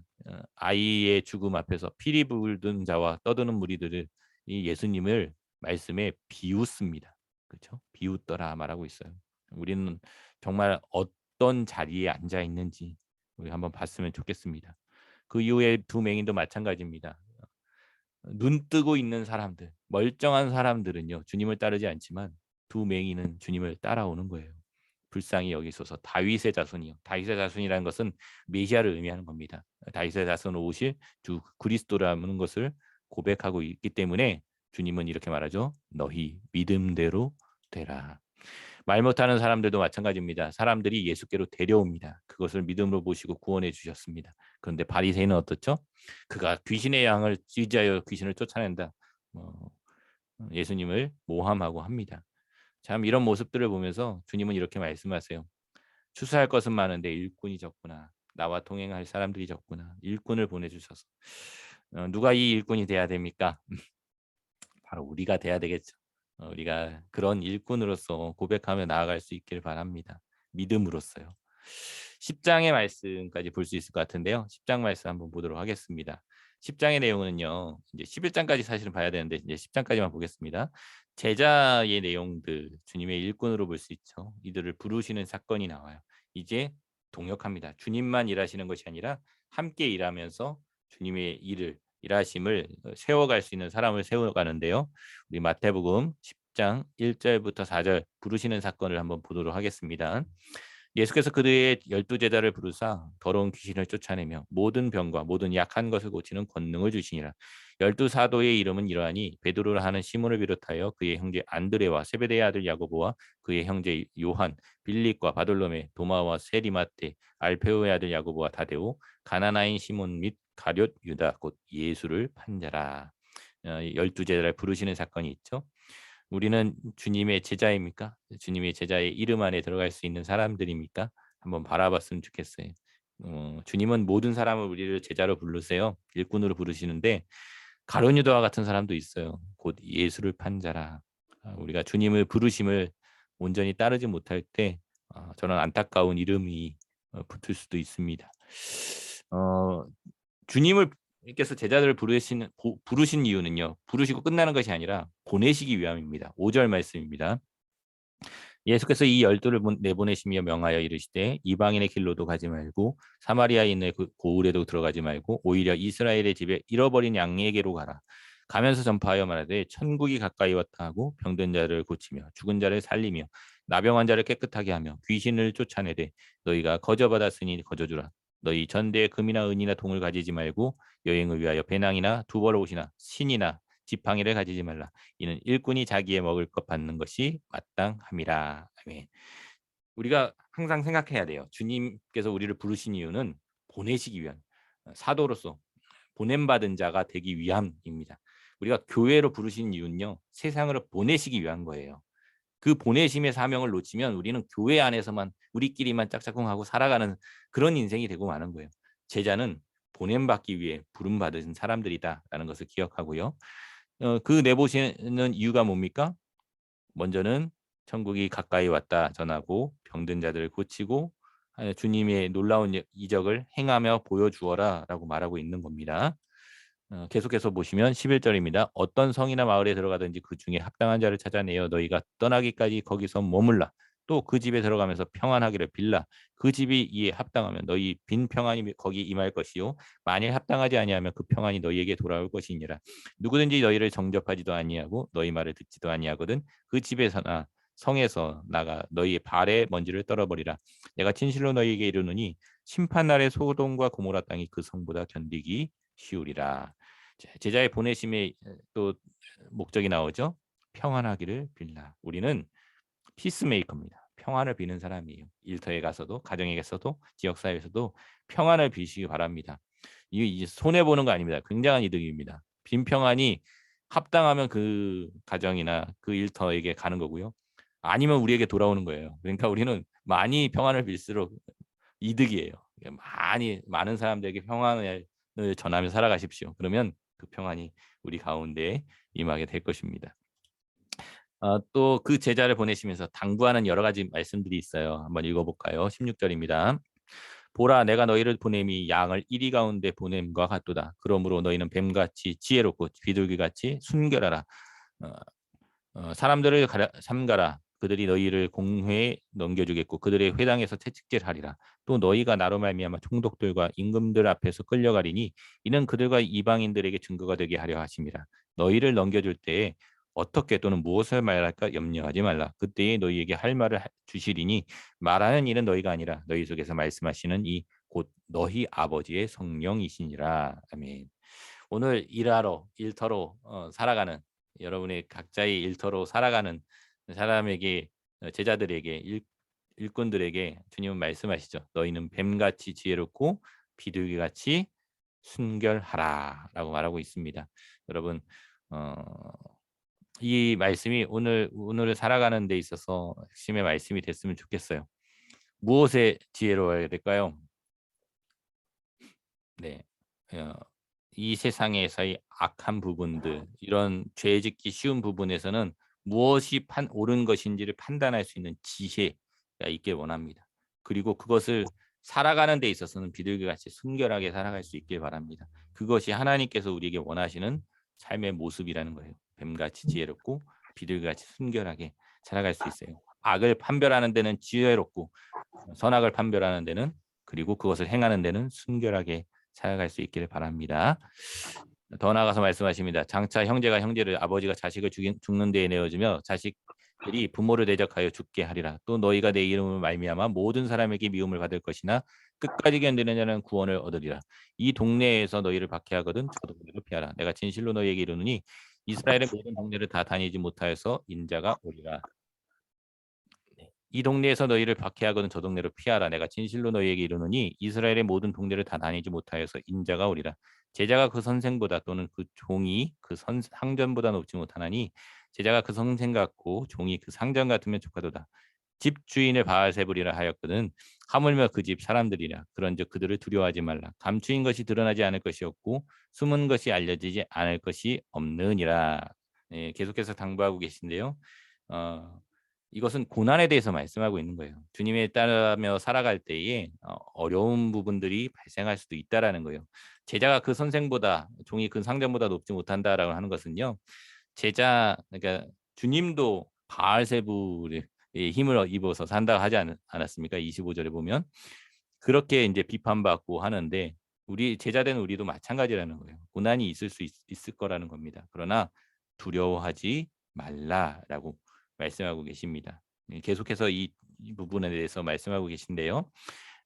아이의 죽음 앞에서 피리 부르던 자와 떠드는 무리들을 이 예수님을 말씀에 비웃습니다. 그렇죠? 비웃더라 말하고 있어요. 우리는 정말 어떤 자리에 앉아 있는지 우리 한번 봤으면 좋겠습니다. 그 이후에 두 맹인도 마찬가지입니다. 눈 뜨고 있는 사람들, 멀쩡한 사람들은요, 주님을 따르지 않지만 두 맹인은 주님을 따라오는 거예요. 불쌍히 여기소서. 다윗의 자손이요. 다윗의 자손이라는 것은 메시아를 의미하는 겁니다. 다윗의 자손 오실 주 그리스도라는 것을 고백하고 있기 때문에 주님은 이렇게 말하죠. 너희 믿음대로 되라. 말 못하는 사람들도 마찬가지입니다. 사람들이 예수께로 데려옵니다. 그것을 믿음으로 보시고 구원해 주셨습니다. 그런데 바리새인은 어떻죠? 그가 귀신의 양을 지지하여 귀신을 쫓아낸다. 예수님을 모함하고 합니다. 참 이런 모습들을 보면서 주님은 이렇게 말씀하세요. 추수할 것은 많은데 일꾼이 적구나. 나와 동행할 사람들이 적구나. 일꾼을 보내주셔서. 누가 이 일꾼이 돼야 됩니까? 바로 우리가 돼야 되겠죠. 우리가 그런 일꾼으로서 고백하며 나아갈 수 있기를 바랍니다. 믿음으로써요. 10장의 말씀까지 볼 수 있을 것 같은데요. 10장 말씀 한번 보도록 하겠습니다. 10장의 내용은요. 이제 11장까지 사실은 봐야 되는데 이제 10장까지만 보겠습니다. 제자의 내용들 주님의 일꾼으로 볼 수 있죠. 이들을 부르시는 사건이 나와요. 이제 동역합니다. 주님만 일하시는 것이 아니라 함께 일하면서 주님의 일을 일하심을 세워갈 수 있는 사람을 세워가는데요. 우리 마태복음 10장 1절부터 4절 부르시는 사건을 한번 보도록 하겠습니다. 예수께서 그들의 12제자를 부르사 더러운 귀신을 쫓아내며 모든 병과 모든 약한 것을 고치는 권능을 주시니라. 12사도의 이름은 이러하니 베드로라 하는 시몬을 비롯하여 그의 형제 안드레와 세베대의 아들 야고보와 그의 형제 요한, 빌립과 바돌로메, 도마와 세리마테, 알페오의 아들 야고보와 다데오, 가나나인 시몬 및 가룟 유다 곧 예수를 판 자라. 12제자를 부르시는 사건이 있죠. 우리는 주님의 제자입니까? 주님의 제자의 이름 안에 들어갈 수 있는 사람들입니까? 한번 바라봤으면 좋겠어요. 주님은 모든 사람을 우리를 제자로 부르세요. 일꾼으로 부르시는데 가룟 유다와 같은 사람도 있어요. 곧 예수를 판 자라. 우리가 주님을 부르심을 온전히 따르지 못할 때 저는 안타까운 이름이 붙을 수도 있습니다. 주님을 께서 제자들을 부르신 이유는요. 부르시고 끝나는 것이 아니라 보내시기 위함입니다. 5절 말씀입니다. 예수께서 이 열두를 내보내시며 명하여 이르시되 이방인의 길로도 가지 말고 사마리아인의 고을에도 들어가지 말고 오히려 이스라엘의 집에 잃어버린 양에게로 가라. 가면서 전파하여 말하되 천국이 가까이 왔다 하고 병든 자를 고치며 죽은 자를 살리며 나병한 자를 깨끗하게 하며 귀신을 쫓아내되 너희가 거저받았으니 거저주라. 너희 전대에 금이나 은이나 동을 가지지 말고 여행을 위하여 배낭이나 두벌 옷이나 신이나 지팡이를 가지지 말라. 이는 일꾼이 자기의 먹을 것 받는 것이 마땅함이라. 아멘. 우리가 항상 생각해야 돼요. 주님께서 우리를 부르신 이유는 보내시기 위한 사도로서 보냄받은 자가 되기 위함입니다. 우리가 교회로 부르신 이유는요. 세상으로 보내시기 위한 거예요. 그 보내심의 사명을 놓치면 우리는 교회 안에서만 우리끼리만 짝짝꿍하고 살아가는 그런 인생이 되고 마는 거예요. 제자는 보냄받기 위해 부름받은 사람들이다라는 것을 기억하고요. 그 내보시는 이유가 뭡니까? 먼저는 천국이 가까이 왔다 전하고 병든 자들을 고치고 주님의 놀라운 이적을 행하며 보여주어라라고 말하고 있는 겁니다. 계속해서 보시면 11절입니다. 어떤 성이나 마을에 들어가든지 그 중에 합당한 자를 찾아내어 너희가 떠나기까지 거기서 머물라. 또 그 집에 들어가면서 평안하기를 빌라. 그 집이 이에 합당하면 너희 빈 평안이 거기 임할 것이요 만일 합당하지 아니하면 그 평안이 너희에게 돌아올 것이니라. 누구든지 너희를 정접하지도 아니하고 너희 말을 듣지도 아니하거든 그 집에서나 성에서 나가 너희의 발에 먼지를 떨어버리라. 내가 진실로 너희에게 이르노니 심판날에 소돔과 고모라 땅이 그 성보다 견디기 쉬우리라. 제자의 보내심의 또 목적이 나오죠. 평안하기를 빌라. 우리는 피스메이커입니다. 평안을 비는 사람이에요. 일터에 가서도 가정에서도 지역사회에서도 평안을 비시기 바랍니다. 이게 손해 보는 거 아닙니다. 굉장한 이득입니다. 빈 평안이 합당하면 그 가정이나 그 일터에게 가는 거고요. 아니면 우리에게 돌아오는 거예요. 그러니까 우리는 많이 평안을 빌수록 이득이에요. 많은 사람들에게 평안을 전하며 살아가십시오. 그러면 그 평안이 우리 가운데 임하게 될 것입니다. 또 그 제자를 보내시면서 당부하는 여러 가지 말씀들이 있어요. 한번 읽어볼까요? 16절입니다. 보라 내가 너희를 보냄이 양을 이리 가운데 보냄과 같도다. 그러므로 너희는 뱀같이 지혜롭고 비둘기같이 순결하라. 어, 사람들을 삼가라. 그들이 너희를 공회에 넘겨주겠고 그들의 회당에서 채찍질하리라. 또 너희가 나로 말미암아 총독들과 임금들 앞에서 끌려가리니 이는 그들과 이방인들에게 증거가 되게 하려 하심이라. 너희를 넘겨줄 때에 어떻게 또는 무엇을 말할까 염려하지 말라. 그때에 너희에게 할 말을 주시리니 말하는 일은 너희가 아니라 너희 속에서 말씀하시는 이 곧 너희 아버지의 성령이시니라. 아멘. 오늘 일터로 살아가는 여러분의 각자의 일터로 살아가는 사람에게 제자들에게 일꾼들에게 주님은 말씀하시죠. 너희는 뱀같이 지혜롭고 비둘기같이 순결하라라고 말하고 있습니다. 여러분 어, 이 말씀이 오늘을 살아가는 데 있어서 핵심의 말씀이 됐으면 좋겠어요. 무엇에 지혜로워야 될까요? 네. 어, 이 세상에서의 악한 부분들, 이런 죄 짓기 쉬운 부분에서는 무엇이 옳은 것인지를 판단할 수 있는 지혜가 있길 원합니다. 그리고 그것을 살아가는 데 있어서는 비둘기같이 순결하게 살아갈 수 있길 바랍니다. 그것이 하나님께서 우리에게 원하시는 삶의 모습이라는 거예요. 뱀같이 지혜롭고 비둘기같이 순결하게 살아갈 수 있어요. 악을 판별하는 데는 지혜롭고 선악을 판별하는 데는 그리고 그것을 행하는 데는 순결하게 살아갈 수 있기를 바랍니다. 더 나아가서 말씀하십니다. 장차 형제가 형제를 아버지가 자식을 죽는 데에 내어주며 자식들이 부모를 대적하여 죽게 하리라. 또 너희가 내 이름을 말미암아 모든 사람에게 미움을 받을 것이나 끝까지 견디는 자는 구원을 얻으리라. 이 동네에서 너희를 박해하거든 저 동네로 피하라. 내가 진실로 너희에게 이르노니 이스라엘의 모든 동네를 다 다니지 못하여서 인자가 오리라. 이 동네에서 너희를 박해하거든 저 동네로 피하라. 내가 진실로 너희에게 이르노니 이스라엘의 모든 동네를 다 다니지 못하여서 인자가 오리라. 제자가 그 선생보다 또는 그 종이 그 상전보다 높지 못하나니 제자가 그 선생 같고 종이 그 상전 같으면 족하도다. 집 주인을 바알세불이라 하였거든 하물며 그 집 사람들이라. 그런즉 그들을 두려워하지 말라. 감추인 것이 드러나지 않을 것이 없고 숨은 것이 알려지지 않을 것이 없느니라. 예, 계속해서 당부하고 계신데요. 이것은 고난에 대해서 말씀하고 있는 거예요. 주님에 따르며 살아갈 때에 어려운 부분들이 발생할 수도 있다라는 거예요. 제자가 그 선생보다 종이 그 상전보다 높지 못한다라고 하는 것은요. 그러니까 주님도 바알세불의 힘을 입어서 산다 하지 않았습니까? 25절에 보면 그렇게 이제 비판받고 하는데 우리 제자된 우리도 마찬가지라는 거예요. 고난이 있을 수 있을 거라는 겁니다. 그러나 두려워하지 말라라고 말씀하고 계십니다. 계속해서 이 부분에 대해서 말씀하고 계신데요.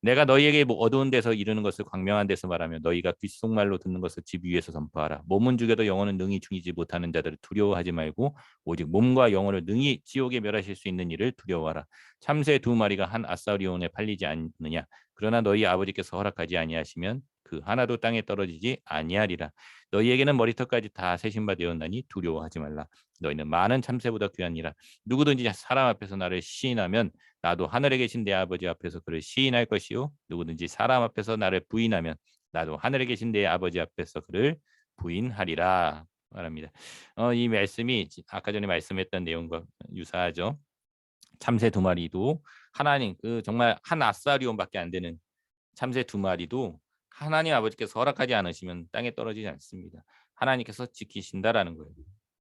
내가 너희에게 어두운 데서 이르는 것을 광명한 데서 말하며 너희가 귓속말로 듣는 것을 집 위에서 선포하라. 몸은 죽여도 영혼은 능히 죽이지 못하는 자들을 두려워하지 말고 오직 몸과 영혼을 능히 지옥에 멸하실 수 있는 일을 두려워하라. 참새 두 마리가 한 아사리온에 팔리지 않느냐. 그러나 너희 아버지께서 허락하지 아니하시면 그 하나도 땅에 떨어지지 아니하리라. 너희에게는 머리털까지 다 세신 바 되었나니 두려워하지 말라. 너희는 많은 참새보다 귀하니라. 누구든지 사람 앞에서 나를 시인하면 나도 하늘에 계신 내 아버지 앞에서 그를 시인할 것이요 누구든지 사람 앞에서 나를 부인하면 나도 하늘에 계신 내 아버지 앞에서 그를 부인하리라 말합니다. 이 말씀이 아까 전에 말씀했던 내용과 유사하죠. 참새 두 마리도 하나님 그 정말 한 아사리온밖에 안 되는 참새 두 마리도 하나님 아버지께서 허락하지 않으시면 땅에 떨어지지 않습니다. 하나님께서 지키신다라는 거예요.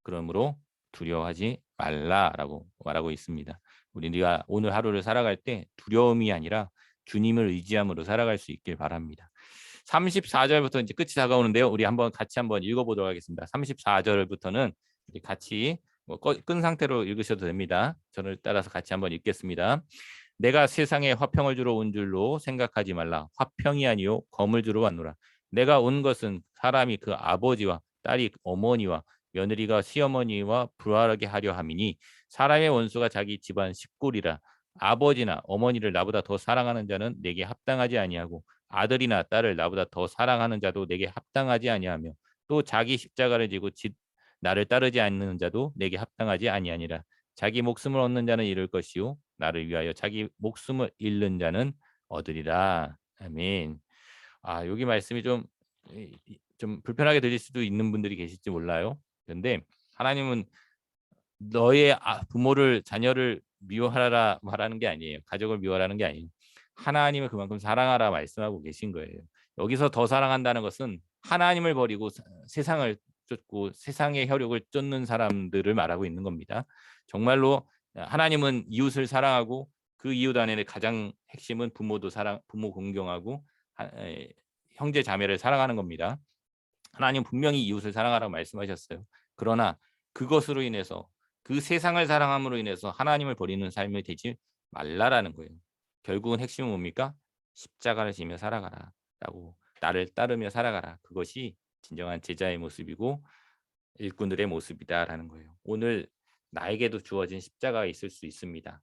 그러므로 두려워하지 말라라고 말하고 있습니다. 우리가 오늘 하루를 살아갈 때 두려움이 아니라 주님을 의지함으로 살아갈 수 있길 바랍니다. 34절부터 이제 끝이 다가오는데요. 우리 같이 한번 읽어보도록 하겠습니다. 34절부터는 우리 같이 끈 상태로 읽으셔도 됩니다. 저를 따라서 같이 한번 읽겠습니다. 내가 세상에 화평을 주러 온 줄로 생각하지 말라. 화평이 아니요 검을 주러 왔노라. 내가 온 것은 사람이 그 아버지와 딸이 어머니와 며느리가 시어머니와 불화하게 하려 함이니 사람의 원수가 자기 집안 식구리라. 아버지나 어머니를 나보다 더 사랑하는 자는 내게 합당하지 아니하고 아들이나 딸을 나보다 더 사랑하는 자도 내게 합당하지 아니하며 또 자기 십자가를 지고 나를 따르지 않는 자도 내게 합당하지 아니하니라. 자기 목숨을 얻는 자는 잃을 것이요 나를 위하여 자기 목숨을 잃는 자는 얻으리라. 아멘. 여기 말씀이 좀 불편하게 들릴 수도 있는 분들이 계실지 몰라요. 그런데 하나님은 너의 부모를 자녀를 미워하라 말하는 게 아니에요. 가족을 미워하라는 게 아니에요. 하나님을 그만큼 사랑하라 말씀하고 계신 거예요. 여기서 더 사랑한다는 것은 하나님을 버리고 세상을 쫓고 세상의 혈육을 쫓는 사람들을 말하고 있는 겁니다. 정말로 하나님은 이웃을 사랑하고 그 이웃 안에 가장 핵심은 부모도 부모 공경하고 형제 자매를 사랑하는 겁니다. 하나님 분명히 이웃을 사랑하라고 말씀하셨어요. 그러나 그것으로 인해서 그 세상을 사랑함으로 인해서 하나님을 버리는 삶이 되지 말라라는 거예요. 결국은 핵심은 뭡니까? 십자가를 지며 살아가라라고 나를 따르며 살아가라. 그것이 진정한 제자의 모습이고 일꾼들의 모습이다라는 거예요. 오늘 나에게도 주어진 십자가가 있을 수 있습니다.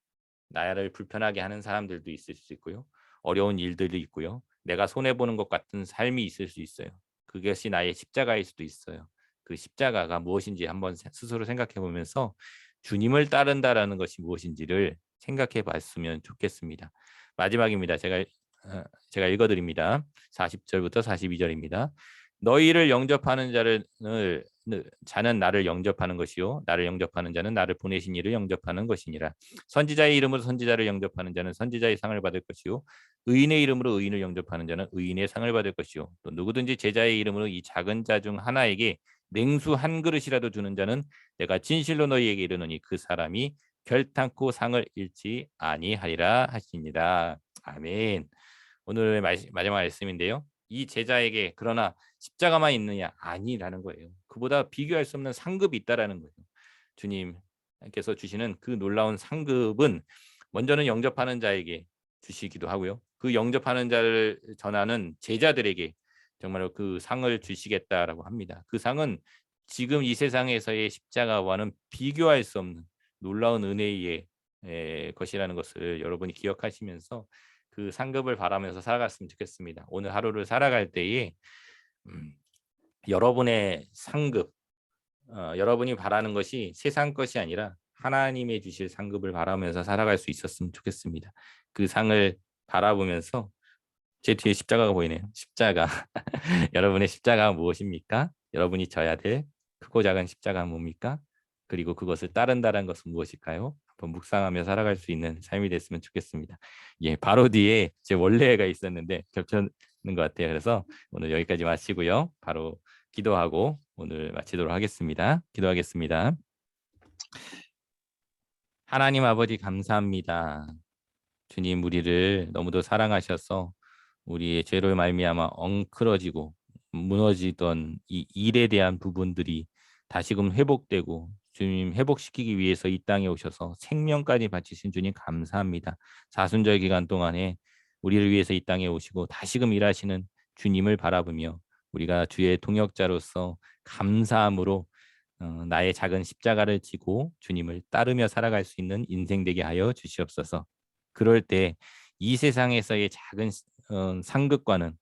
나를 불편하게 하는 사람들도 있을 수 있고요. 어려운 일들도 있고요. 내가 손해보는 것 같은 삶이 있을 수 있어요. 그것이 나의 십자가일 수도 있어요. 그 십자가가 무엇인지 한번 스스로 생각해 보면서 주님을 따른다라는 것이 무엇인지를 생각해 봤으면 좋겠습니다. 마지막입니다. 제가 읽어드립니다. 40절부터 42절입니다. 너희를 영접하는 자는 나를 영접하는 것이요 나를 영접하는 자는 나를 보내신 이를 영접하는 것이니라. 선지자의 이름으로 선지자를 영접하는 자는 선지자의 상을 받을 것이요 의인의 이름으로 의인을 영접하는 자는 의인의 상을 받을 것이요 또 누구든지 제자의 이름으로 이 작은 자 중 하나에게 냉수 한 그릇이라도 주는 자는 내가 진실로 너희에게 이르노니 그 사람이 결탄코 상을 잃지 아니하리라 하시니라. 아멘. 오늘의 마지막 말씀인데요. 이 제자에게 그러나 십자가만 있느냐? 아니라는 거예요. 그보다 비교할 수 없는 상급이 있다라는 거예요. 주님께서 주시는 그 놀라운 상급은 먼저는 영접하는 자에게 주시기도 하고요. 그 영접하는 자를 전하는 제자들에게 정말로 그 상을 주시겠다라고 합니다. 그 상은 지금 이 세상에서의 십자가와는 비교할 수 없는 놀라운 은혜의 것이라는 것을 여러분이 기억하시면서 그 상급을 바라면서 살아갔으면 좋겠습니다. 오늘 하루를 살아갈 때에 여러분의 상급, 여러분이 바라는 것이 세상 것이 아니라 하나님의 주실 상급을 바라면서 살아갈 수 있었으면 좋겠습니다. 그 상을 바라보면서 제 뒤에 십자가가 보이네요. 십자가. 여러분의 십자가가 무엇입니까? 여러분이 져야 될 크고 작은 십자가가 뭡니까? 그리고 그것을 따른다는 것은 무엇일까요? 한번 묵상하며 살아갈 수 있는 삶이 됐으면 좋겠습니다. 예, 바로 뒤에 제 원래가 있었는데 겹쳐는 것 같아요. 그래서 오늘 여기까지 마치고요. 바로 기도하고 오늘 마치도록 하겠습니다. 기도하겠습니다. 하나님 아버지 감사합니다. 주님 우리를 너무도 사랑하셔서 우리의 죄로 말미암아 엉클어지고 무너지던 이 일에 대한 부분들이 다시금 회복되고 주님 회복시키기 위해서 이 땅에 오셔서 생명까지 바치신 주님 감사합니다. 사순절 기간 동안에 우리를 위해서 이 땅에 오시고 다시금 일하시는 주님을 바라보며 우리가 주의 동역자로서 감사함으로 나의 작은 십자가를 지고 주님을 따르며 살아갈 수 있는 인생 되게 하여 주시옵소서. 그럴 때 이 세상에서의 작은 상급과는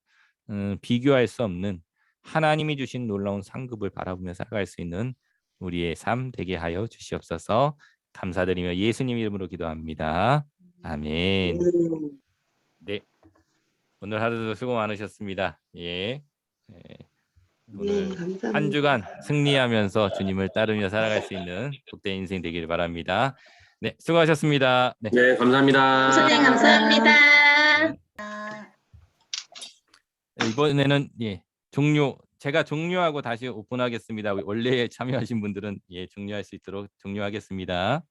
비교할 수 없는 하나님이 주신 놀라운 상급을 바라보며 살아갈 수 있는 우리의 삶 되게 하여 주시옵소서. 감사드리며 예수님 이름으로 기도합니다. 아멘. 네, 오늘 하루도 수고 많으셨습니다. 예. 오늘 감사합니다. 한 주간 승리하면서 주님을 따르며 살아갈 수 있는 복된 인생 되기를 바랍니다. 네, 수고하셨습니다. 네. 네, 감사합니다. 선생님 감사합니다. 이번에는 제가 종료하고 다시 오픈하겠습니다. 원래 참여하신 분들은 종료할 수 있도록 종료하겠습니다.